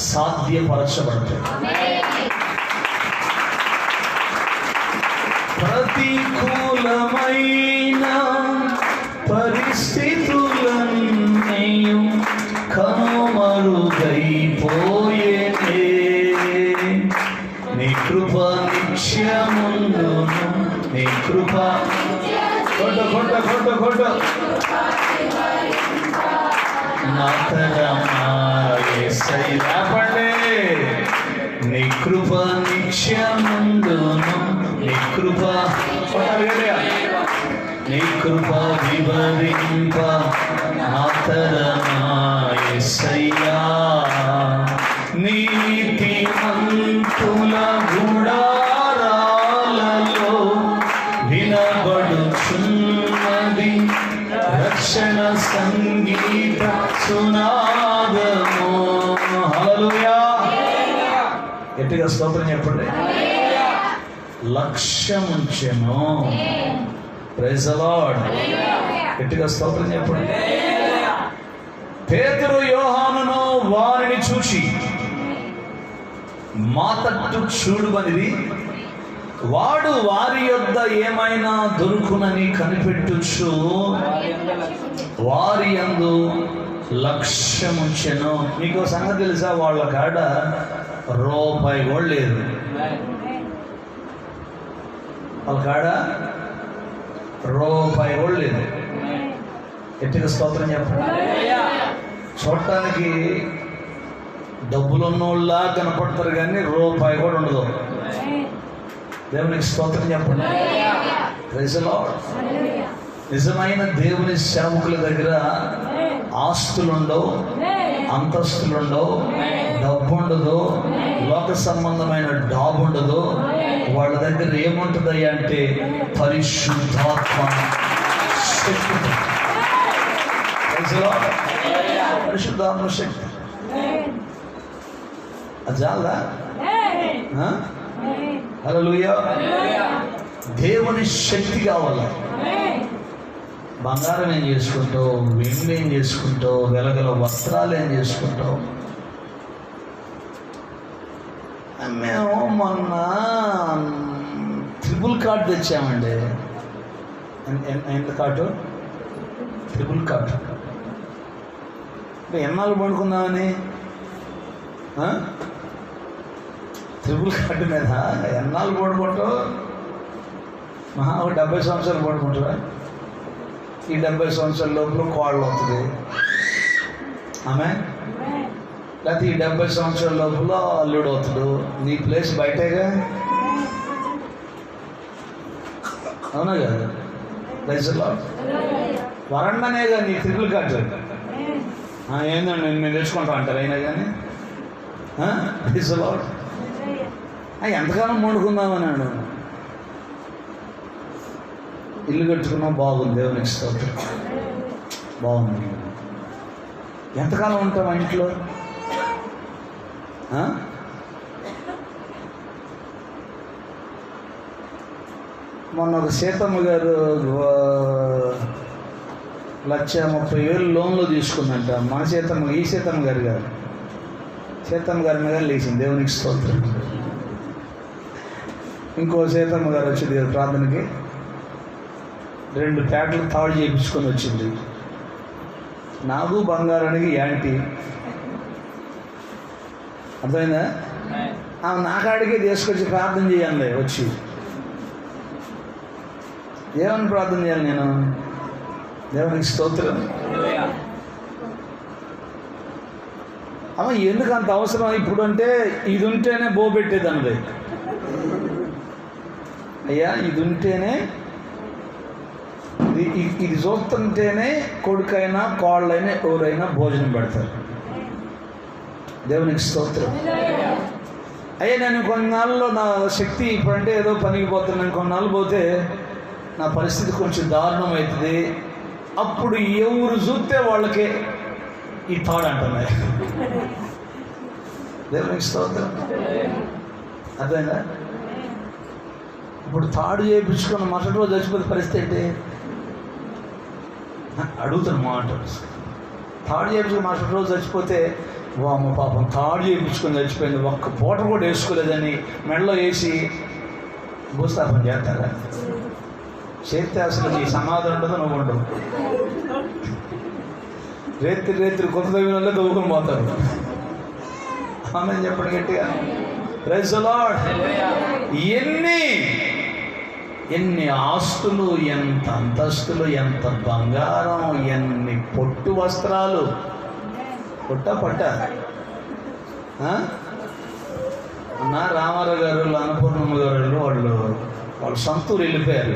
సాధ్యపరచబడతాయి. ప్రతికూలమైన పరిస్థితులన్నీ కనుమరుగైపోయేనే, నీ కృప నిత్యముందును, నీ కృప కొట్ట నా తరమా యేసయ్యా పడే, నీ కృప నిత్యముందును, నీ కృప నీ కృప వివరింప నా తరమా యేసయ్యా. నీతిమంతుల గుడారాలలో వినబడుచున్నది రక్షణ సంగీత సునాదము. హల్లెలూయా. గట్టిగా స్తోత్రం చెప్పండి. లక్ష్యం ఉంచెను. Praise the lord. గట్టిగా స్తోత్రం చెప్పండి. పేతురు యోహానును వారిని చూచి మా తట్టు చూడుమనిది, వాడు వారి యొద్ద ఏమైనా దొరుకునని కనిపెట్టుచు వారి యందు లక్ష్యముంచెను. మీకు సంగతి తెలుసా? వాళ్ళ కాడ రూపాయి కూడా లేదు. వాళ్ళ కాడ రూపాయి కూడా లేదు. ఎట్టిగా స్తోత్రం చెప్పండి. చూడటానికి డబ్బులున్నోళ్ళ కనపడతారు కానీ రూపాయి కూడా ఉండదు. దేవునికి స్తోత్రం చెప్పండి. Praise the Lord. నిజమైన దేవుని సేవకుల దగ్గర ఆస్తులు ఉండవు, అంతస్తులు ఉండవు, డబ్బు ఉండదు, లోక సంబంధమైన డాబు ఉండదు. వాళ్ళ దగ్గర ఏముంటుంది అంటే పరిశుద్ధాత్మ శక్తి. పరిశుద్ధాత్మ శక్తి అది చాలా. హల్లెలూయా. దేవుని శక్తి కావాలి. బంగారం ఏం చేసుకుంటావు, వెండి ఏం చేసుకుంటావు, వెలగల వస్త్రాలు ఏం చేసుకుంటావు. మేము మొన్న ట్రిపుల్ కార్డ్ తెచ్చామండి. ఎంత కార్డు? Triple card. ఎన్నాళ్ళు పండుకుందామని ట్రిపుల్ కార్డు మీద ఎన్నాళ్ళు పడుకుంటావు? మహా ఒక 70 సంవత్సరాలు పడుకుంటారా? ఈ 70 సంవత్సరాల లోపల కోళ్ళు అవుతుంది ఆమె, లేకపోతే ఈ 70 సంవత్సరాల లోపల అల్లుడు అవుతాడు. నీ ప్లేస్ బయటేగా, అవునా కదా? ప్లేస్లో వరండానేగా నీ ట్రిపుల్ కార్డు. ఏందండి నేను తెచ్చుకుంటా అంటారు అయినా కానీ. ప్లేస్లో ఎంతకాలం వండుకుందామన్నాడు. ఇల్లు కట్టుకున్నాం, బాగుంది, దేవునికి స్తోత్రం, బాగుంది. ఎంతకాలం ఉంటాం ఆ ఇంట్లో? మొన్న ఒక సీతమ్మ గారు 1,30,000 లోన్లో తీసుకుందంట. మన సీతమ్మ, ఈ సీతమ్మ గారు కాదు, సీతమ్మ గారి మీద లేచింది, దేవునికి స్తోత్రం. ఇంకో సీతమ్మ గారు వచ్చింది ప్రార్థనకి, 2 ప్యాకెట్లు తాడు చేయించుకొని వచ్చింది. నాకు బంగారానికి యాంటీ, అర్థమైందా? ఆమె నా కాడికే తీసుకొచ్చి ప్రార్థన చేయాలి. వచ్చి ఏమని ప్రార్థన చేయాలి నేను? దేవునికి స్తోత్రం. అమ్మ ఎందుకు అంత అవసరం ఇప్పుడు అంటే, ఇది ఉంటేనే బోబెట్టేది అన్నది. అయ్యా ఇది ఉంటేనే, ఇది చూస్తుంటేనే కొడుకైనా కోళ్ళైనా ఎవరైనా భోజనం పెడతారు. దేవునికి స్తోత్రం. అయ్యా నేను కొన్నాళ్ళలో నా శక్తి ఇప్పుడంటే ఏదో పనికి పోతున్నాను, కొన్నాళ్ళు పోతే నా పరిస్థితి కొంచెం దారుణం అవుతుంది. అప్పుడు ఎవరు చూస్తే వాళ్ళకే ఈ తాడు అంటున్నాయి. దేవునికి స్తోత్రం. అర్థమైందా? ఇప్పుడు తాడు చేయించుకున్న మరుసటి రోజు చచ్చిపోతే పరిస్థితి ఏంటి? అడుగుతాను మాట. తాడు చేయించుకుని మరుసటి రోజు చచ్చిపోతే, వామ్మ పాపం తాడు చేయించుకొని చచ్చిపోయింది, ఒక్క పూట కూడా వేసుకోలేదని మెడలో వేసి భూస్థాపన చేస్తారా? చేస్తే అసలు నీ సమాధానం ఉండదు, నువ్వు ఉండవు. రేత్రి కొత్త తగిన వాళ్ళే దవ్వుకొని పోతారు. ఆమె చెప్పండి గట్టిగా. Praise the Lord. ఎన్ని ఆస్తులు, ఎంత అంతస్తులు, ఎంత బంగారం, ఎన్ని పొట్టు వస్త్రాలు. పట్ట అన్న రామారావు గారు, అన్నపూర్ణమ్మ గారు వాళ్ళు సొంతూరు వెళ్ళిపోయారు.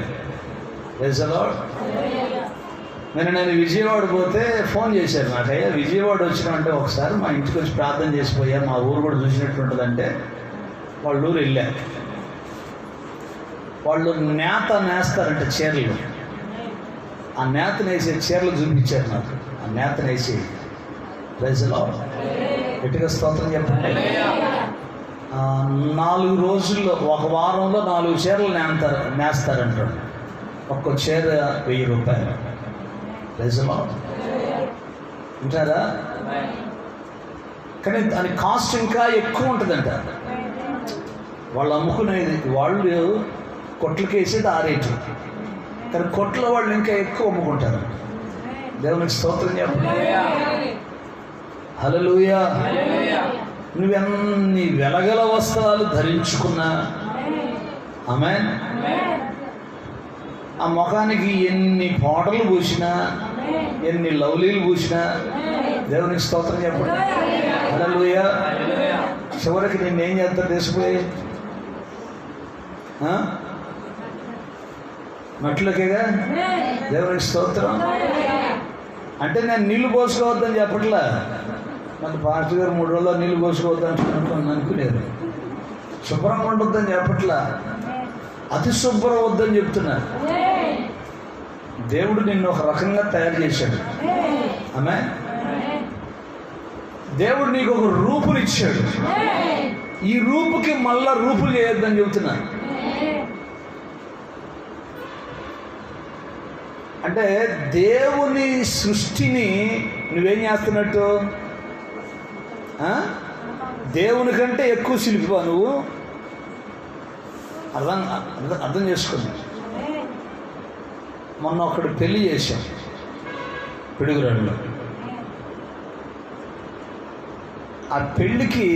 Praise the Lord. నేను విజయవాడ పోతే ఫోన్ చేశారు నాకు, అయ్యా విజయవాడ వచ్చినామంటే ఒకసారి మా ఇంటికి వచ్చి ప్రార్థన చేసిపోయా, మా ఊరు కూడా చూసినట్టు ఉంటుందంటే వాళ్ళ ఊరు వెళ్ళారు. వాళ్ళు నేస్తారంట చీరలు. ఆ నేతనేసే చీరలు చూపించారు నాకు. ఆ నేతనేసి ప్రైజ్ ది లార్డ్. గట్టిగా స్తోత్రం చెప్పండి. 4 రోజుల్లో, ఒక వారంలో 4 చీరలు నేస్తారంటాడు. ఒక్కో చీర 1000 రూపాయలు. Praise the Lord. వింటారా? కానీ దాని కాస్ట్ ఇంకా ఎక్కువ ఉంటుందంట. వాళ్ళు అమ్ముకునేది, వాళ్ళు కొట్లకేసేది ఆ రేటు, కానీ కొట్ల వాళ్ళు ఇంకా ఎక్కువ అమ్ముకుంటారు. దేవునికి స్తోత్రం చెప్పండి. హల్లెలూయా. నువ్వెన్ని వెలగల వస్త్రాలు ధరించుకున్నా, ఆమేన్, ఆ ముఖానికి ఎన్ని పాటలు పూసినా, ఎన్ని లవ్లీలు పూసినా, దేవునికి స్తోత్రం చెప్పండి. హల్లెలూయా. చివరికి నేనేం చేస్తాను తెలిసిపోయి మట్లకేగా. దేవునికి స్తోత్రం. అంటే నేను నీళ్లు పోసుకోవద్దని చెప్పట్లా, మన పాస్టర్ గారు 3 రోజుల్లో నీళ్ళు పోసుకోవద్దని అనుకునేది. శుభ్రంగా ఉండొద్దని చెప్పట్లా, అతి శుభ్రం వద్దని చెప్తున్నారు. దేవుడు నిన్ను ఒక రకంగా తయారు చేశాడు. ఆమె దేవుడు నీకు ఒక రూపునిచ్చాడు. ఈ రూపుకి మళ్ళా రూపులు చేయొద్దని చెబుతున్నాను. అంటే దేవుని సృష్టిని నువ్వేం చేస్తున్నట్టు, దేవుని కంటే ఎక్కువ శిల్పివా నువ్వు? అర్థం చేసుకున్నా. మొన్న ఒకడు పెళ్లి చేశాం పిడుగురాడులో. ఆ పెళ్ళికి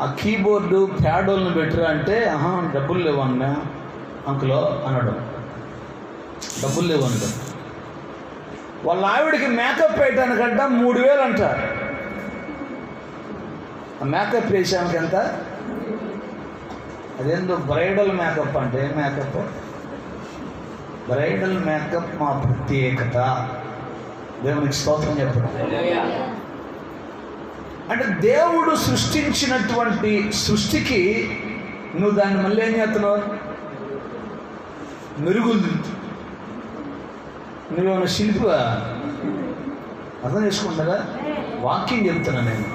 ఆ కీబోర్డు ప్యాడోల్ని పెట్టరా అంటే డబ్బులు లేవన్నా అంకులో అనడం. డబ్బులు లేవు అనడం. వాళ్ళ ఆవిడికి మేకప్ వేయటానికంట 3000 అంట. ఆ మేకప్ వేసానికి ఎంత? అదేందో బ్రైడల్ మేకప్ అంటే. ఏం మేకప్? బ్రైడల్ మేకప్ మా ప్రత్యేకత. దేవునికి స్తోత్రం చెప్పడం. అంటే దేవుడు సృష్టించినటువంటి సృష్టికి నువ్వు దాన్ని మళ్ళీ ఏం చేస్తున్నావు? మెరుగులు. నువ్వేమైనా శిల్పివా? అర్థం చేసుకుంటారా? వాక్యం చెప్తున్నా నేను.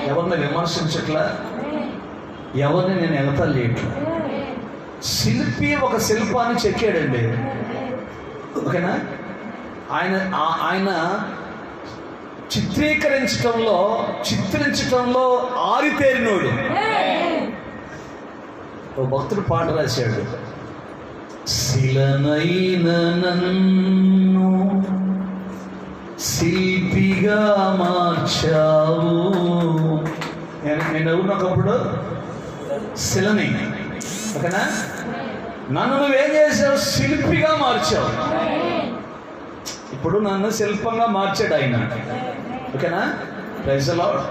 ఎవరిని విమర్శించట్లా, ఎవరిని నేను ఎగతాళి చేయట్లా. శిల్పి ఒక శిల్పాన్ని చెక్కాడండి, ఓకేనా? ఆయన చిత్రించటంలో ఆరితేరినోడు. ఓ భక్తుడు పాట రాశాడు, శిలనైన నన్ను శిల్పిగా మార్చావు. నేను ఎవరినొకప్పుడు శిలని, ఓకేనా? నన్ను నువ్వేం చేసావు? శిల్పిగా మార్చావు. ఇప్పుడు నన్ను శిల్పంగా మార్చాడు ఆయన, ఓకేనా? Praise the Lord.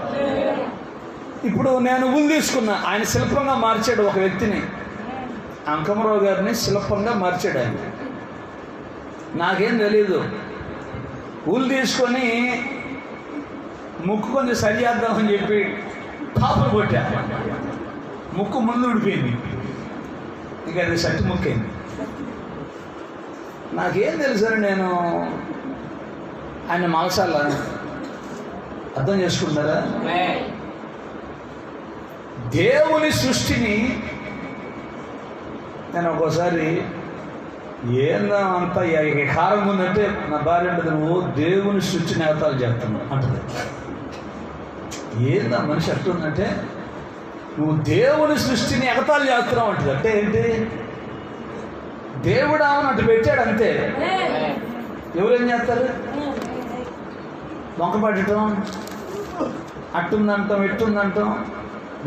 ఇప్పుడు నేను ఊలు తీసుకున్నా, ఆయన శిల్పంగా మార్చాడు. ఒక వ్యక్తిని, అంకమరావు గారిని శిల్పంగా మార్చాడు ఆయన. నాకేం తెలీదు. ఊలు తీసుకొని ముక్కు కొంచెం సరి చేద్దామని చెప్పి కాపులు కొట్టా. ముక్కు ముందు ఉడిపోయింది, ఇంకా అది సట్టి ముక్కైంది. నాకేం తెలుసు, నేను ఆయన మాంసాల. అర్థం చేసుకుంటారా? దేవుని సృష్టిని నేను ఒక్కోసారి ఏందా అంతా కారం ఉందంటే నా భార్య ఉంటుంది, నువ్వు దేవుని సృష్టిని అవతాలు చేస్తున్నావు అంటుంది. ఏందా మనిషి అట్టుందంటే, నువ్వు దేవుని సృష్టిని ఎగతాలు చేస్తున్నావు అంటుంది. అంటే ఏంటి? దేవుడు ఆమెను అటు పెట్టాడు అంతే. ఎవరేం చేస్తారు? మొక్క పట్టడం, అట్టుందంటాం ఇట్టుందంటాం.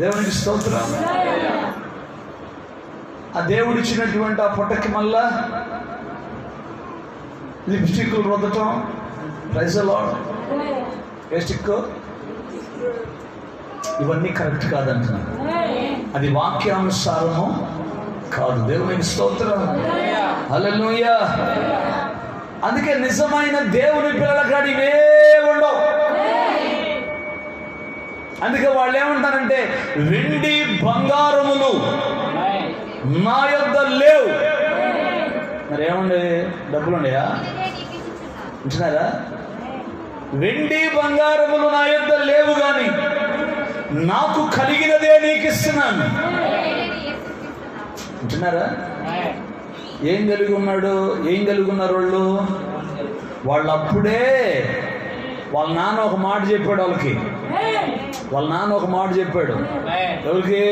దేవునికి స్తోత్రం. ఆ దేవుడు ఇచ్చినటువంటి ఆ పుట్టకి మళ్ళా లిప్స్టిక్లు రుద్దటం. Praise the lord. ఏ స్టిక్? ఇవన్నీ కరెక్ట్ కాదంటున్నాను. అది వాక్యానుసారము కాదు. దేవునికి స్తోత్రం. హల్లెలూయా. అందుకే నిజమైన దేవుని పిల్లల కాడ ఇవే ఉండవు. అందుకే వాళ్ళు ఏమంటారంటే, వెండి బంగారములు నా యొద్ద లేవు. మరి ఏమండి, డబ్బులు ఉన్నాయా? ఉంటున్నారా? వెండి బంగారములు నా యొద్ద లేవు, కానీ నాకు కలిగినదే నీకు ఇస్తున్నాను. ఉంటున్నారా? ఏం కలిగి ఉన్నాడు? ఏం కలిగి ఉన్నారు వాళ్ళు అప్పుడే వాళ్ళ నాన్న ఒక మాట చెప్పాడు వాళ్ళకి. వాళ్ళ నాన్న ఒక మాట చెప్పాడు. ఎవరికి?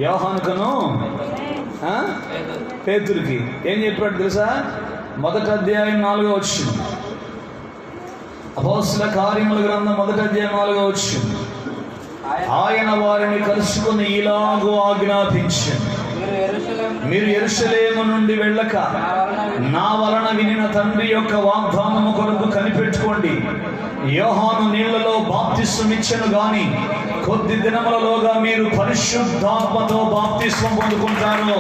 యోహానుకను పేతురుకి. ఏం చెప్పాడు తెలుసా? 1వ అధ్యాయం 4వ వచనం. అపోస్తల కార్యముల గ్రంథం 1వ అధ్యాయం 4వ వచనం. ఆయన వారిని కలుసుకుని ఇలాగూ ఆజ్ఞాపించాడు, మీరు యెరూషలేము నుండి వెళ్ళక నా వలన వినిన తండ్రి యొక్క వాగ్దానము కొరకు కనిపెట్టుకోండి. యోహాను నీళ్లలో బాప్తిస్మం ఇచ్చెను గాని కొద్ది దినములలోగా మీరు పరిశుద్ధాత్మతో బాప్తిస్మం పొందుకుంటారు.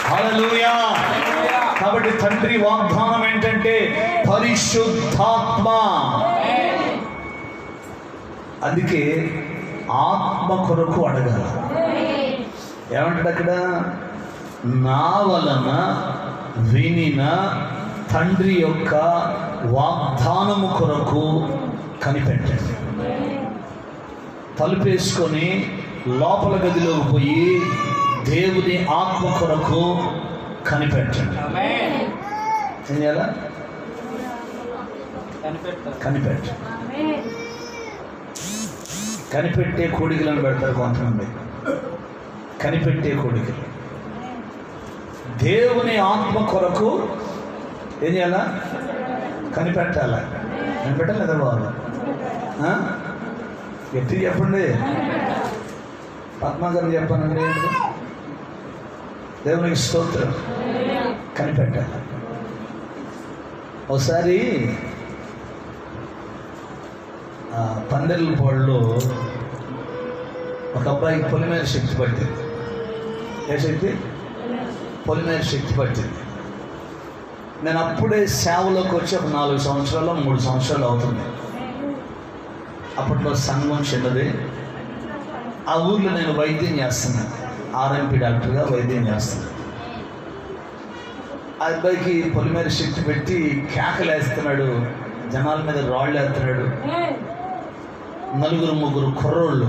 హల్లెలూయా. కాబట్టి తండ్రి వాగ్దానం ఏంటంటే పరిశుద్ధాత్మ. అందుకే ఆత్మ కొరకు అడగాల. ఏమంటాడు అక్కడ? నా వలన వినిన తండ్రి యొక్క వాగ్దానము కొరకు కనిపెట్టండి. తలుపేసుకొని లోపల గదిలోకి పోయి దేవుని ఆత్మ కొరకు కనిపెట్టండి. ఏం చేయాలా? కనిపెట్టండి. కనిపెట్టే కోడికలను పెడతారు కొంతమంది. కనిపెట్టే కోడికలు. దేవుని ఆత్మ కొరకు ఏం చేయాలా? కనిపెట్టాలా? కనిపెట్టాలి లేదా బాబు? ఎత్తి చెప్పండి. పద్మాగారు చెప్పానండి. దేవునికి స్తోత్రం. కనిపెట్టాలి. ఒకసారి పందెర్లపాడులో ఒక అబ్బాయికి పొలిమేర శక్తి పట్టింది. ఏ శక్తి? పొలిమేర శక్తి పట్టింది. నేను అప్పుడే సేవలోకి వచ్చి ఒక 4 సంవత్సరాలు 3 సంవత్సరాలు అవుతుంది. అప్పట్లో సంఘం చిన్నది. ఆ ఊర్లో నేను వైద్యం చేస్తున్నాను. ఆర్ఎంపీ డాక్టర్గా వైద్యం చేస్తున్నాను. ఆ అబ్బాయికి పొలిమేర శక్తి పెట్టి కేకలు వేస్తున్నాడు, జనాల మీద రాళ్ళు వేస్తున్నాడు. 4-3 కుర్రోళ్ళు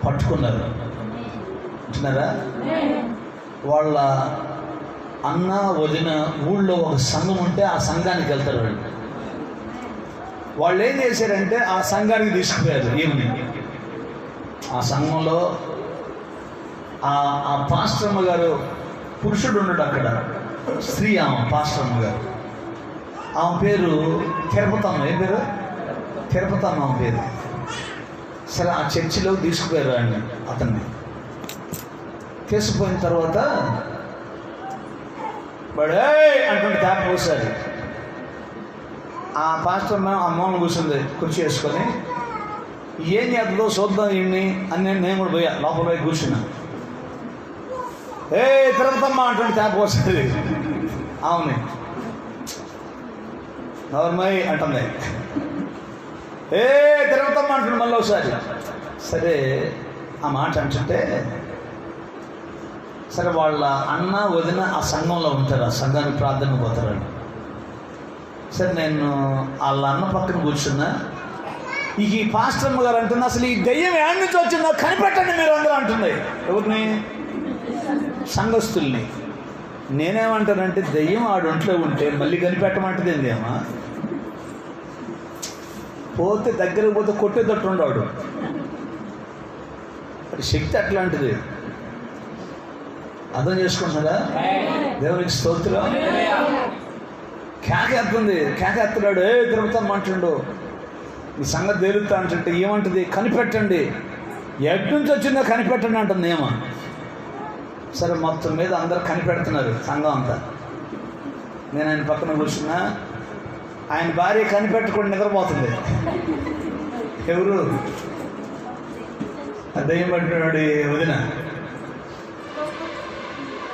పట్టుకున్నారు. అంటున్నారా? వాళ్ళ అన్న వదిన ఊళ్ళో ఒక సంఘం ఉంటే ఆ సంఘానికి వెళ్తారు. వాళ్ళు ఏం చేశారంటే ఆ సంఘానికి తీసుకుపోయారు. ఈవినింగ్ ఆ సంఘంలో ఆ పాస్టర్మ్మ గారు, పురుషుడు ఉన్నాడు అక్కడ, స్త్రీ ఆమె పాస్టర్మ్మ గారు. ఆమె పేరు తిరుపతమ్మ. ఏం పేరు? తిరుపతమ్మ ఆమె పేరు. సరే ఆ చర్చిలో తీసుకుపోయారు అతన్ని. తీసుకుపోయిన తర్వాత బడే అంటుంటే ట్యాప్ పోసారు. ఆ పాస్టర్ అమ్మని కూర్చుంది కుర్చీ వేసుకొని. ఏం చేస్తుందో చూద్దాం ఈయన్ని అని నేను కూడా పోయా. లోపల పోయి కూర్చున్నా. తిరుపతమ్మ అంటుంటే ట్యాప్ పోస్తుంది. అవును నవర్మై అంటుంది. తిరుపతమ్మ అంటుండే మళ్ళీ ఒకసారి. సరే ఆ మాట అంటుంటే, సరే వాళ్ళ అన్న వదిన ఆ సంఘంలో ఉంటారు, ఆ సంఘానికి ప్రార్థనకు పోతారండి. సరే నేను వాళ్ళ అన్న పక్కన కూర్చున్నా. ఈ పాస్టర్మ్మ గారు అంటుంది, అసలు ఈ దెయ్యం ఏడు నుంచి వచ్చిందో కనిపెట్టండి మీరు అందరూ అంటుంది. ఎవరిని? సంఘస్థుల్ని. నేనేమంటానంటే, దెయ్యం ఆడు ఒంట్లో ఉంటే మళ్ళీ కనిపెట్టమంటది ఏందేమా? పోతే దగ్గరకు పోతే కొట్టేటట్టు ఉండవాడు. అది శక్తి అట్లాంటిది. అర్థం చేసుకుంటున్నారా? దేవునికి స్తోత్రం. కేకేస్తుంది. కేకేస్తున్నాడు. తిరుగుతాం అంటుండు. ఈ సంగతి తేలుతా అంటుంటే ఏమంటుంది? కనిపెట్టండి. ఎటు నుంచి వచ్చిందో కనిపెట్టండి అంటుంది ఏమో. సరే మొత్తం మీద అందరు కనిపెడుతున్నారు సంఘం అంతా. నేను ఆయన పక్కన కూర్చున్నా. ఆయన భార్య కనిపెట్టకుండా నిద్రపోతుంది. ఎవరు? దయ్యం పట్టినాడు వదిన.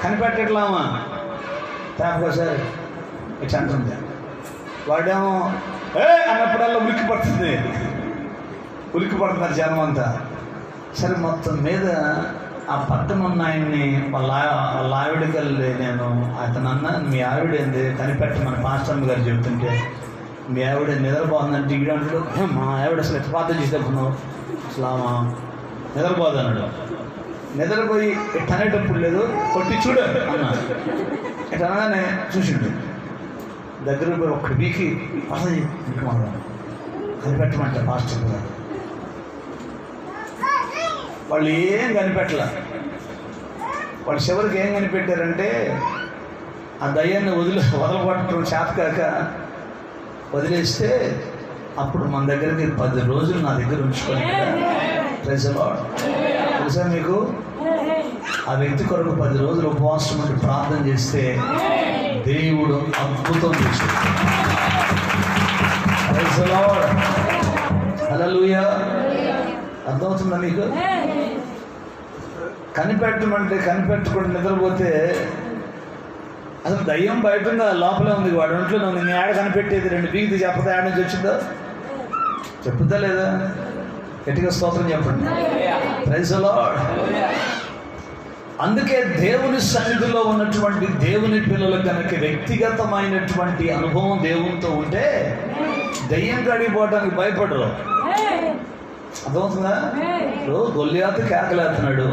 కనిపెట్టట్లామా తాపకోసారి ఇట్లా అంటుంది. వాడేమో అన్నప్పుడల్లా ఉలిక్కి పడుతున్నారు జనం అంతా. సరే మొత్తం మీద ఆ పక్కన ఉన్న ఆయన్ని వాళ్ళ ఆవిడకి వెళ్ళి నేను అతను అన్న, మీ ఆవిడ ఏంది కనిపెట్టమని పాస్టర్మ్మ గారు చెబుతుంటే, మీ ఆవిడ నిద్రపోతుందంటే ఇడు అంటాడు, మా ఆవిడ అసలు ఎట్లా పాత్ర చేసేటప్పుడు అసలు నిద్రపోదు అన్నాడు. నిద్రపోయి ఇట్లా అనేటప్పుడు లేదు, కొట్టి చూడు అన్నా. ఇట్లా అనగానే చూసిండు. దగ్గర పోయి ఒక్కడి బీకి అసలు కనిపెట్టమంట పాస్టర్ గారు. వాళ్ళు ఏం కనిపెట్టలే. వాళ్ళు చివరికి ఏం కనిపెట్టారంటే, ఆ దయ్యాన్ని వదలగొట్టడం చేతకాక వదిలేస్తే అప్పుడు మన దగ్గరికి 10 రోజులు నా దగ్గర ఉంచుకొని ప్రైజ్ ది లార్డ్. తెలుసా మీకు? ఆ వ్యక్తి కొరకు 10 రోజులు ఉపవాసం ఉండి ప్రార్థన చేస్తే దేవుడు అద్భుతం చేశాడు. Praise the lord. హల్లెలూయా. అర్థమవుతుందా మీకు? కనిపెట్టమంటే కనిపెట్టకుండా నిద్రపోతే అసలు దయ్యం బయట ఉందా లోపలే ఉంది, వాడు ఒంట్లోనే ఉంది. నీ ఆడ కనిపెట్టేది 2 బీగితే చెప్పదా ఆడ నుంచి వచ్చిందో? చెప్పుతా లేదా? గట్టిగా స్తోత్రం చెప్పండి. Praise the lord. అందుకే దేవుని సన్నిధిలో ఉన్నటువంటి దేవుని పిల్లలు కనుక వ్యక్తిగతమైనటువంటి అనుభవం దేవునితో ఉంటే దయ్యం కడిగిపోవటానికి భయపడరు. అర్థమవుతుందా? ఇప్పుడు గొల్లియాతు కేకలేస్తున్నాడు,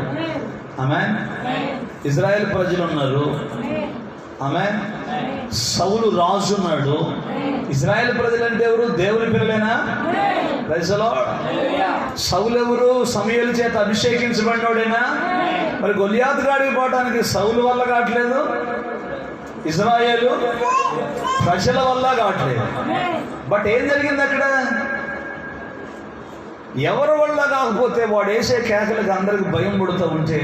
ఆమేన్. ఇజ్రాయెల్ ప్రజలు ఉన్నారు, ఆమేన్. సౌలు రాజు ఉన్నాడు. ఇజ్రాయెల్ ప్రజలు అంటే ఎవరు? దేవుని పిల్లలేనా? Praise the lord. సౌలు ఎవరు? సమూయేలు చేత అభిషేకించబడినోడేనా? మరి గొల్లియాతు కాడికి పోవడానికి సౌలు వల్ల కావట్లేదు, ఇజ్రాయేలు ప్రజల వల్ల కావట్లేదు. బట్ ఏం జరిగింది అక్కడ? ఎవరి వల్ల కాకపోతే వాడు వేసే కేకలకు అందరికి భయం పుడుతూ ఉంటే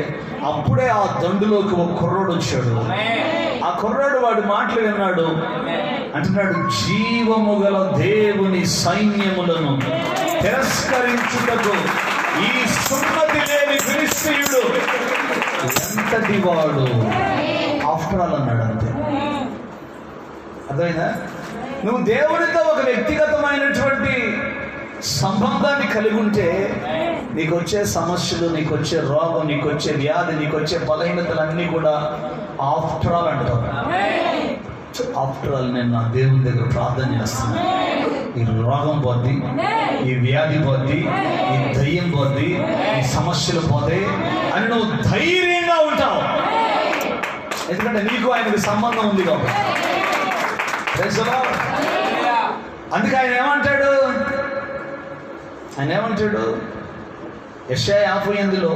అప్పుడే ఆ దండులోకి ఒక కుర్రోడు వచ్చాడు. ఆ కుర్రాడు వాడి మాటలు విన్నాడు. అంటున్నాడు, జీవము గల దేవుని సైన్యములను తిరస్కరించుటకు ఈ సున్నతి లేని ఫిలిష్తీయుడు ఎంతటి వాడు ఆఫ్టర్ ఆల్ అన్నాడు. అంతే. అర్థమైందా? నువ్వు దేవునితో ఒక వ్యక్తిగతమైనటువంటి సంబంధాన్ని కలిగి ఉంటే నీకు వచ్చే సమస్యలు, నీకు వచ్చే రోగం, నీకు వచ్చే వ్యాధి, నీకు వచ్చే బలహీనతలన్నీ కూడా ఆఫ్టర్ ఆల్ అంటావు. ఆఫ్టర్ ఆల్ నేను నా దేవుని దగ్గర ప్రార్థన చేస్తున్నాను, ఈ రోగం పోద్ది, ఈ వ్యాధి పోద్ది, ఈ దయ్యం పోద్ది, ఈ సమస్యలు పోతాయి అని నువ్వు ధైర్యంగా ఉంటావు. ఎందుకంటే నీకు ఆయనకు సంబంధం ఉంది కాబట్టి. అందుకే ఆయన ఏమంటాడు? యెషయా 58లో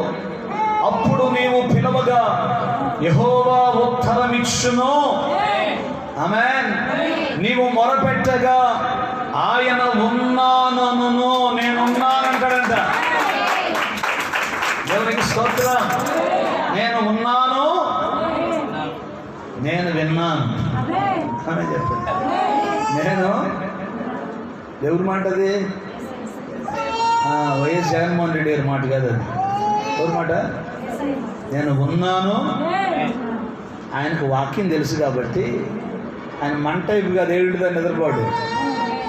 అప్పుడు నీవు పిలవగా యెహోవా ఉత్తరమిచ్చును, ఆమేన్. నీవు మొరపెట్టగా ఆయన ఉన్నానను, నేనున్నానంటాడంట. దేవునికి స్తోత్రం. నేను ఉన్నాను, నేను విన్నాను అని చెప్పండి. నేను ఎవరి మాట? అది వైఎస్ జగన్మోహన్ రెడ్డి గారి మాట కాదు. అది ఎవరి మాట? నేను ఉన్నాను. ఆయనకు వాక్యం తెలుసు కాబట్టి ఆయన మన టైపు కాదు, ఏడుదా నిద్రపోడు.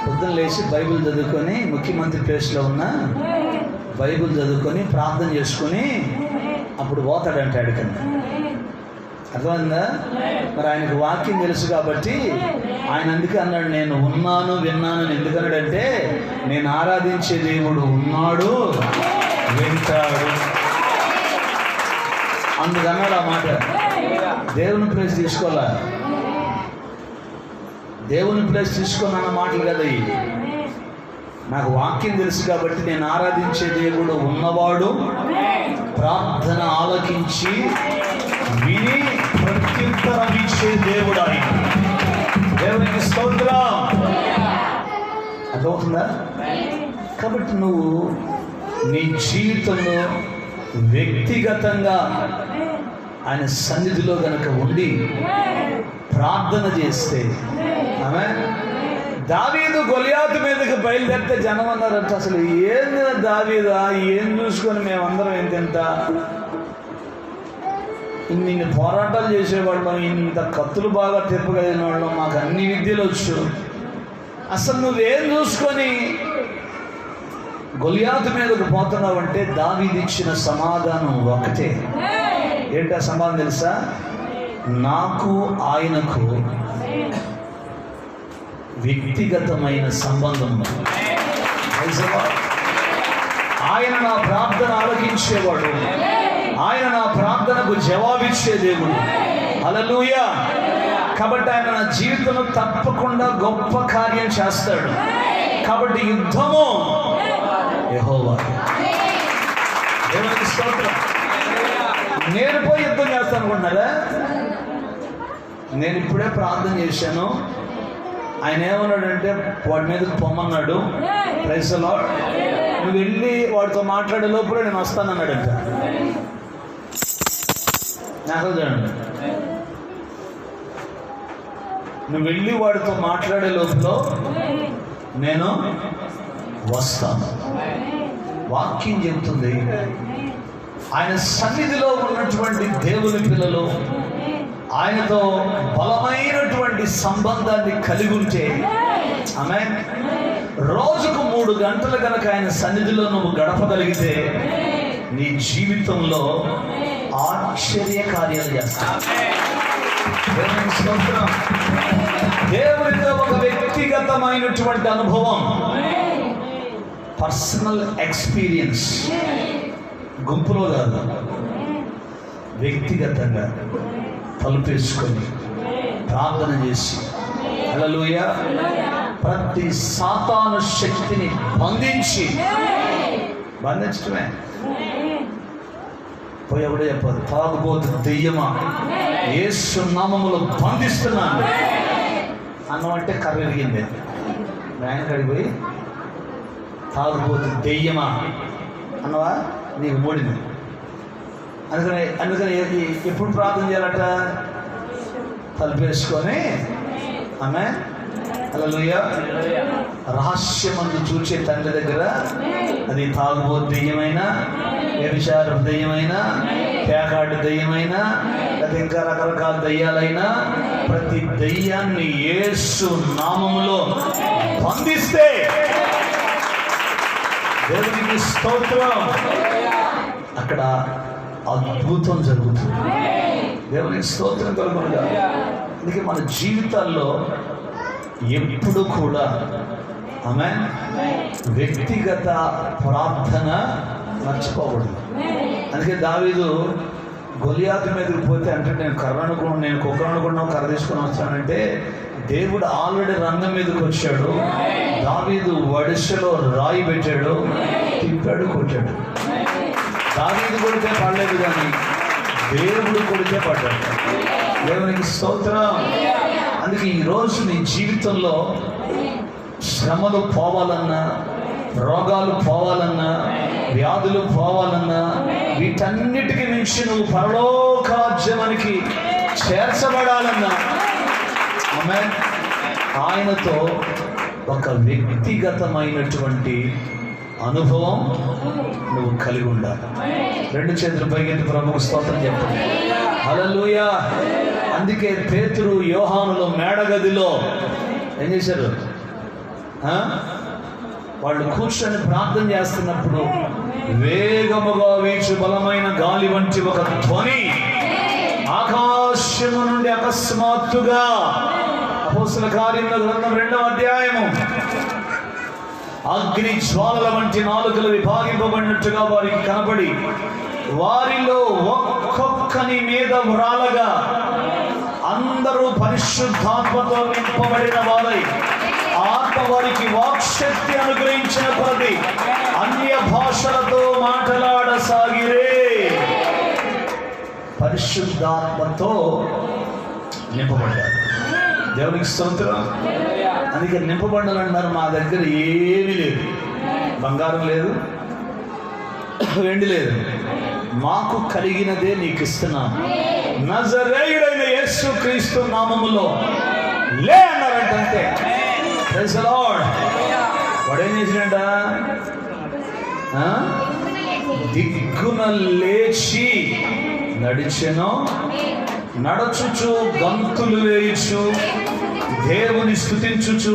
పొద్దున్న లేచి బైబిల్ చదువుకొని, ముఖ్యమంత్రి ప్లేస్లో ఉన్న బైబిల్ చదువుకొని ప్రార్థన చేసుకొని అప్పుడు పోతాడంట అడికన్నా. అర్థమైందా? మరి ఆయనకు వాక్యం తెలుసు కాబట్టి ఆయన అందుకే అన్నాడు, నేను ఉన్నాను, విన్నాను. ఎందుకన్నాడంటే నేను ఆరాధించే దేవుడు ఉన్నాడు, వింటాడు. అందుకన్నాడు ఆ మాట. దేవుని ప్లేస్ తీసుకోవాలా? దేవుని ప్లేస్ తీసుకున్న మాటలు కదా ఇవి. నాకు వాక్యం తెలుసు కాబట్టి నేను ఆరాధించే దేవుడు ఉన్నవాడు, ప్రార్థన ఆలకించి విని ప్రత్యుత్తరం ఇచ్చే దేవుడు ఆయన. దేవునికి స్తోత్రం. అర్థమవుతుందా? కాబట్టి నువ్వు నీ జీవితంలో వ్యక్తిగతంగా ఆయన సన్నిధిలో గనక ఉండి ప్రార్థన చేస్తే, ఆమె దావీదు గొలియాతు మీదకి బయలుదేరితే జనం అన్నారంట, అసలు ఏంది దావీదా, ఏం చూసుకొని మేమందరం ఎంత ఇన్ని పోరాటాలు చేసేవాళ్ళం, ఇంత కత్తులు బాగా తెప్పగలిగిన వాళ్ళం, మాకు అన్ని విద్యలు వచ్చు, అసలు నువ్వేం చూసుకొని గొలియాతు మీదకు పోతున్నావంటే దావీదు ఇచ్చిన సమాధానం ఒకటే. ఏంటా సమాధానం తెలుసా? నాకు ఆయనకు వ్యక్తిగతమైన సంబంధం. ఆయన నా ప్రార్థన ఆలకించేవాడు, ఆయన నా ప్రార్థనకు జవాబిచ్చే దేవుడు. హల్లెలూయా. కాబట్టి ఆయన నా జీవితంలో తప్పకుండా గొప్ప కార్యం చేస్తాడు. కాబట్టి యుద్ధము యెహోవా. దేవునికి స్తోత్రం. నేను పోయి యుద్ధం చేస్తాను అనుకుంటున్నారా? నేను ఇప్పుడే ప్రార్థన చేశాను. ఆయన ఏమన్నాడంటే వాడి మీదకి పొమ్మన్నాడు. Praise the lord. నువ్వు వెళ్ళి వాడితో మాట్లాడే లోపలే నేను వస్తానన్నాడంట. నాకు చూడండి, నువ్వు వెళ్ళి వాడితో మాట్లాడే లోపల నేను వస్తాను. వాక్యం చెబుతుంది ఆయన సన్నిధిలో ఉన్నటువంటి దేవుని పిల్లలు ఆయనతో బలమైనటువంటి సంబంధాన్ని కలిగి ఉంటే, ఆమేన్, రోజుకు 3 గంటలు కనుక ఆయన సన్నిధిలో నువ్వు గడపగలిగితే నీ జీవితంలో ఆశ్చర్య కార్యాలు చేస్తావు. దేవునితో ఒక వ్యక్తిగతమైనటువంటి అనుభవం, పర్సనల్ ఎక్స్పీరియన్స్, గుంపులో కాదు, వ్యక్తిగతంగా తలుపేసుకొని ప్రార్థన చేసి హల్లెలూయా ప్రతి సాతాను శక్తిని బంధించడమే. పోయి ఎవడో చెప్పారు, తాగుబోతు దెయ్యమా యేసు నామములో బంధిస్తున్నాను అన్నమంటే కర్ర ఎరిగింది. ఆయన కాడికి పోయి తాగుబోతు దెయ్యమా అన్నవా నీకు మూడింది. అందుకని ఎప్పుడు ప్రార్థన చేయాలట? తలుపేసుకొని ఆమె హల్లెలూయా రహస్యమందు చూచే తండ్రి దగ్గర, అది తాగుబోతు దెయ్యమైనా, వ్యభిచార దెయ్యమైనా, పేకాడు దెయ్యమైనా, అది ఇంకా రకరకాల దెయ్యాలైనా, ప్రతి దెయ్యాన్ని యేసు నామములో బంధిస్తే దేవునికి స్తోత్రం, అక్కడ అద్భుతం జరుగుతుంది. దేవునికి స్తోత్రం కలుగునుగా. అందుకే మన జీవితాల్లో ఎప్పుడు కూడా ఆమె వ్యక్తిగత ప్రార్థన మర్చిపోకూడదు. అందుకే దావీదు గొలియాతు మీదకి పోతే అంటే నేను కుక్కను అనుకున్నావు, కర్ర తీసుకొని వచ్చానంటే దేవుడు ఆల్రెడీ రంగం మీదకి వచ్చాడు. దావీదు వడిసెలో రాయి పెట్టాడు, తిప్పాడు, కొట్టాడు. దావీదు కొడితే పడలేదు కానీ దేవుడు కొడితే పడ్డాడు. దేవునికి స్తోత్రం. అందుకే ఈరోజు నీ జీవితంలో శ్రమలు పోవాలన్నా, రోగాలు పోవాలన్నా, వ్యాధులు పోవాలన్నా, వీటన్నిటికీ మించి నువ్వు పరలోకరాజ్యానికి చేర్చబడాలన్నా ఆమేన్ ఆయనతో ఒక వ్యక్తిగతమైనటువంటి అనుభవం నువ్వు కలిగి ఉండాలి. 2 చేతులు పైకెత్తి ప్రభువుకు స్తోత్రం చెప్పండి. హల్లెలూయా. అందుకే పేతురు యోహానులు మేడగదిలో ఏం చేశారు? వాళ్ళు కూర్చొని ప్రార్థన చేస్తున్నప్పుడు వేగముగా వీచు బలమైన గాలి వంటి ఒక ధ్వని ఆకాశము నుండి అకస్మాత్తుగా, అపోస్తల కార్యముల గ్రంథం 2వ అధ్యాయము, అగ్ని జ్వాలల వంటి నాలుకలు విభాగింపబడినట్టుగా వారికి కనబడి వారిలో ఒక్కొక్కని మీద వ్రాలగా అందరూ పరిశుద్ధాత్మతో నింపబడిన వారై ఆత్మ వారికి వాక్శక్తి అనుగ్రహించిన కొలది అన్య భాషలతో మాట్లాడసాగిరే. పరిశుద్ధాత్మతో నింపబడ్డారు. దేవునికి స్తోత్రం. అందుకే నింపబడాలన్నారు. మా దగ్గర ఏమీ లేదు, బంగారం లేదు, వెండి లేదు, మాకు కలిగినదే నీకు ఇస్తున్నాను, నజరేయుడైన యేసు క్రీస్తు నామములో లే అన్నారంటే ప్రైజ్ ది లార్డ్. వాడేం చేసినట? దిగ్గున లేచి నడిచెను, నడచుచు గంతులు వేయుచు దేవుని స్తుతించుచు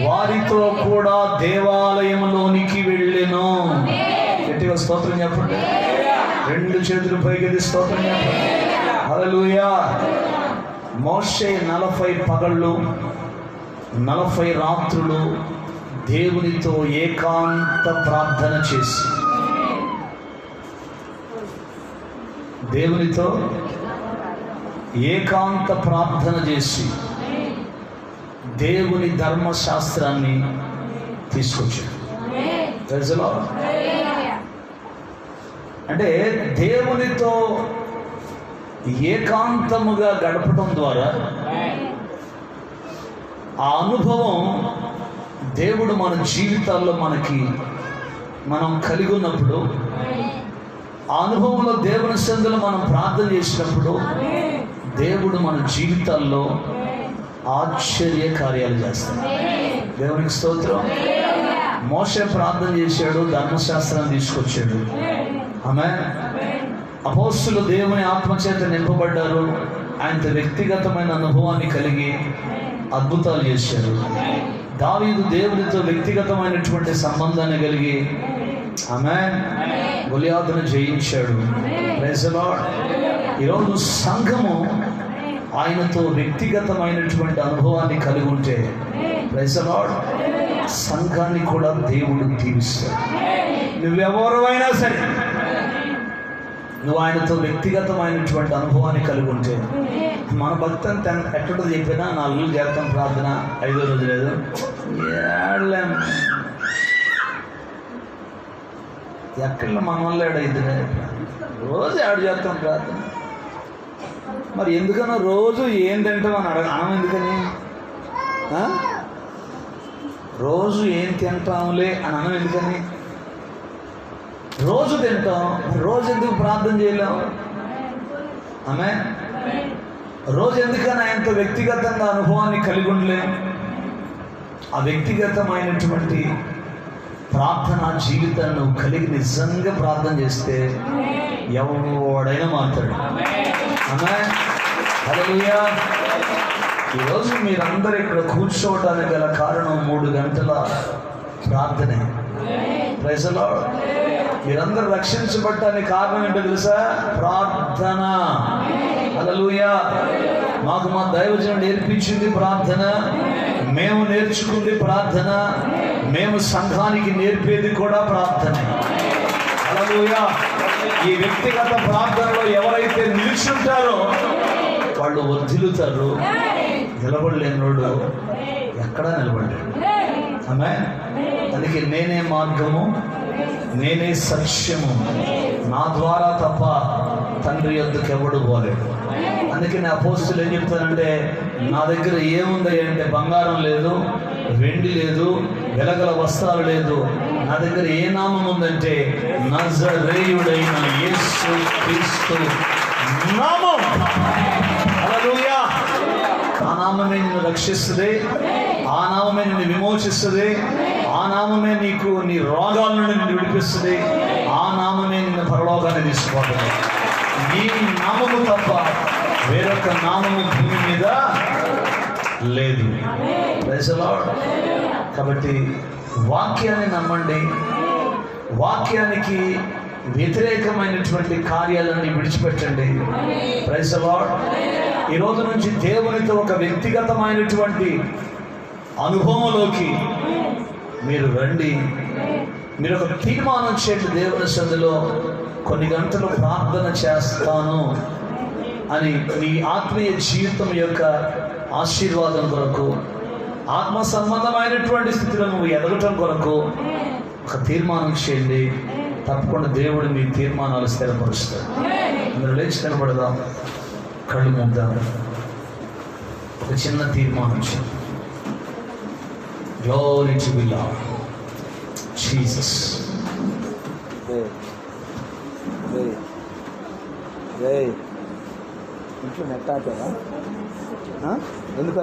వారితో కూడా దేవాలయములోనికి వెళ్ళెను. గట్టిగా స్తోత్రం చెప్పండి. 2 చేతులు పైకెత్తి స్తోత్రం చెప్పండి. హల్లెలూయా. మోషే 40 పగళ్ళు 40 రాత్రులు దేవునితో ఏకాంత ప్రార్థన చేసి, దేవునితో ఏకాంత ప్రార్థన చేసి దేవుని ధర్మశాస్త్రాన్ని తీసుకొచ్చాడు. అంటే దేవునితో ఏకాంతముగా గడపడం ద్వారా ఆ అనుభవం దేవుడు మన జీవితాల్లో మనం కలిగి ఉన్నప్పుడు, ఆ అనుభవంలో దేవుని సన్నిధిలో మనం ప్రార్థన చేసినప్పుడు దేవుడు మన జీవితాల్లో ఆశ్చర్య కార్యాలు చేస్తాడు. దేవునికి స్తోత్రం. మోషే ప్రార్థన చేశాడు, ధర్మశాస్త్రాన్ని తీసుకొచ్చాడు. ఆమేన్. అపోస్తులు దేవుని ఆత్మచేత నింపబడ్డారు, ఆయనతో వ్యక్తిగతమైన అనుభవాన్ని కలిగి అద్భుతాలు చేశారు. దావీదు దేవుడితో వ్యక్తిగతమైనటువంటి సంబంధాన్ని కలిగి ఆమేన్ గొలియాతును జయించాడు. Praise the Lord. ఈరోజు సంఘము ఆయనతో వ్యక్తిగతమైనటువంటి అనుభవాన్ని కలిగి ఉంటే ప్రైజ్ ది లార్డ్ సంఘాన్ని కూడా దేవుడు దీవిస్తాడు. నువ్వెవరైనా సరే నువ్వు ఆయనతో వ్యక్తిగతమైనటువంటి అనుభవాన్ని కలిగి ఉంటే, మన భక్తి ఎక్కడో చెప్పినా 4 రోజులు చేస్తాం ప్రార్థన, 5వ రోజు లేదు ఏడలేం, ఎక్కడ మన వల్ల ఏడైతే రోజు చేస్తాం ప్రార్థన. మరి ఎందుకన్నా రోజు ఏం తింటాం అని అనం ఎందుకని? రోజు ఏం తింటాంలే అని అనం ఎందుకని? రోజు తింటాం, రోజు ఎందుకు ప్రార్థన చేయలేం? ఆమేన్. రోజు ఎందుకని ఆయనతో వ్యక్తిగతంగా అనుభవాన్ని కలిగి ఉండలేం? ఆ వ్యక్తిగతమైనటువంటి ప్రార్థన జీవితాన్ని నువ్వు కలిగి నిజంగా ప్రార్థన చేస్తే ఎవడైనా మారుతాడు. ఆమేన్. హల్లెలూయా. ఈరోజు మీరందరూ ఇక్కడ కూర్చోవడానికి గల కారణం 3 గంటల ప్రార్థనే. Praise the Lord. మీరందరూ రక్షించబడటానికి కారణం ఏంటో తెలుసా? ప్రార్థన. హల్లెలూయా. మాకు మా దైవజనుడు నేర్పించింది ప్రార్థన, మేము నేర్చుకుంది ప్రార్థన, మేము సంఘానికి నేర్పేది కూడా ప్రార్థనే. హల్లెలూయా. ఈ వ్యక్తిగత ప్రార్థనలో ఎవరైతే నిలుచుంటారో వాళ్ళు వర్ధిల్లుతారు. నిలబడలేనోడు ఎక్కడా నిలబడ్డాడు. ఆమేన్. అందుకే నేనే మార్గము, నేనే సత్యము, నా ద్వారా తప్ప తండ్రి యొద్దకు ఎవడు పోలేడు. అందుకే నా అపోస్తులు ఏం చెప్తానంటే, నా దగ్గర ఏముంది అంటే బంగారం లేదు, వెండి లేదు, వెలగల వస్త్రాలు లేదు, నా దగ్గర ఏ నామం ఉందంటే నజరేయుడైన యేసు క్రీస్తు నామం. హల్లెలూయా. ఆ నామమే నిన్ను రక్షిస్తుంది, ఆ నామమే నిన్ను విమోచిస్తుంది, ఆ నామమే నీకు నీ రోగాల నుండి నిన్ను విడిపిస్తుంది, ఆ నామమే నిన్ను పరలోకాన్ని తీసుకుపోతుంది. ఈ నామము తప్ప వేరొక నామము భూమి మీద లేదు. Praise the lord. కాబట్టి వాక్యాన్ని నమ్మండి, వాక్యానికి వ్యతిరేకమైనటువంటి కార్యాలను విడిచిపెట్టండి. Praise the lord. ఈ రోజు నుంచి దేవునితో ఒక వ్యక్తిగతమైనటువంటి అనుభవంలోకి మీరు రండి. మీరు ఒక తీర్మానం చేయండి, దేవుని సన్నిధిలో కొన్ని గంటలు ప్రార్థన చేస్తాను అని. నీ ఆత్మీయ జీవితం యొక్క ఆశీర్వాదం కొరకు, ఆత్మ సంబంధమైనటువంటి స్థితిలో నువ్వు ఎదగటం కొరకు ఒక తీర్మానం చేయండి. తప్పకుండా దేవుడు మీ తీర్మానాలు స్థిరపరుస్తాడు. మీరు లేచి నిలబడదాం, కళ్ళు మూద్దాం, ఒక చిన్న తీర్మానం చేయండి. Glory to the Lord Jesus. ఇంట్లో నెట్ ఆపారా? ఎందుకు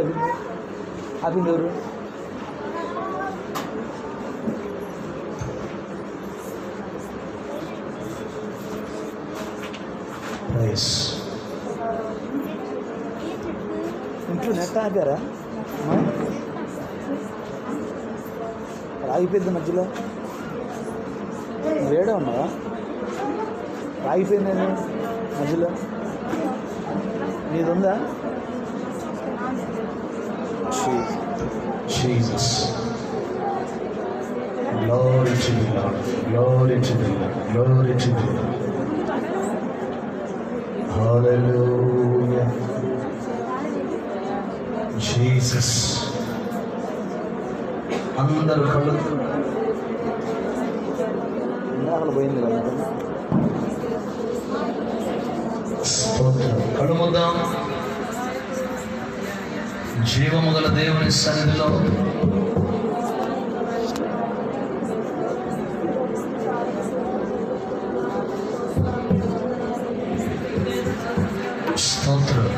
ఆపింది ఎవరు? ఇంట్లో నెట్ ఆపారా? ఆగిపోయింది మధ్యలో. వేడే ఉన్నావా? ఆగిపోయింది మధ్యలో. నీది ఉందా? Jesus. Glory to the Lord. Glory to the Lord. Glory to the Lord. Hallelujah. Jesus. అందరూ కళ్ళు ఇందాకలు పోయింది కదా. కళ్ళు మూద్దాం. జీవము గల దేవుని సన్నిధిలో స్తోత్రం.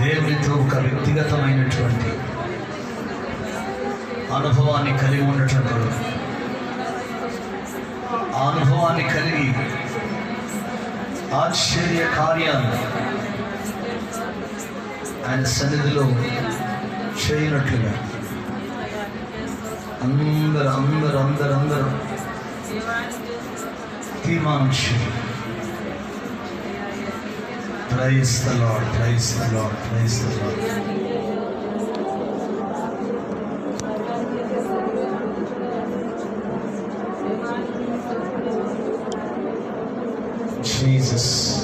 దేవునితో ఒక వ్యక్తిగతమైనటువంటి అనుభవాన్ని కలిగి ఉండటం, ఆ అనుభవాన్ని కలిగి ఆశ్చర్య కార్యాలు ఆయన సన్నిధిలో చేయనట్లుగా అందరూ తీర్మానం చేయండి. Praise the Lord, praise the Lord, praise the Lord. Jesus.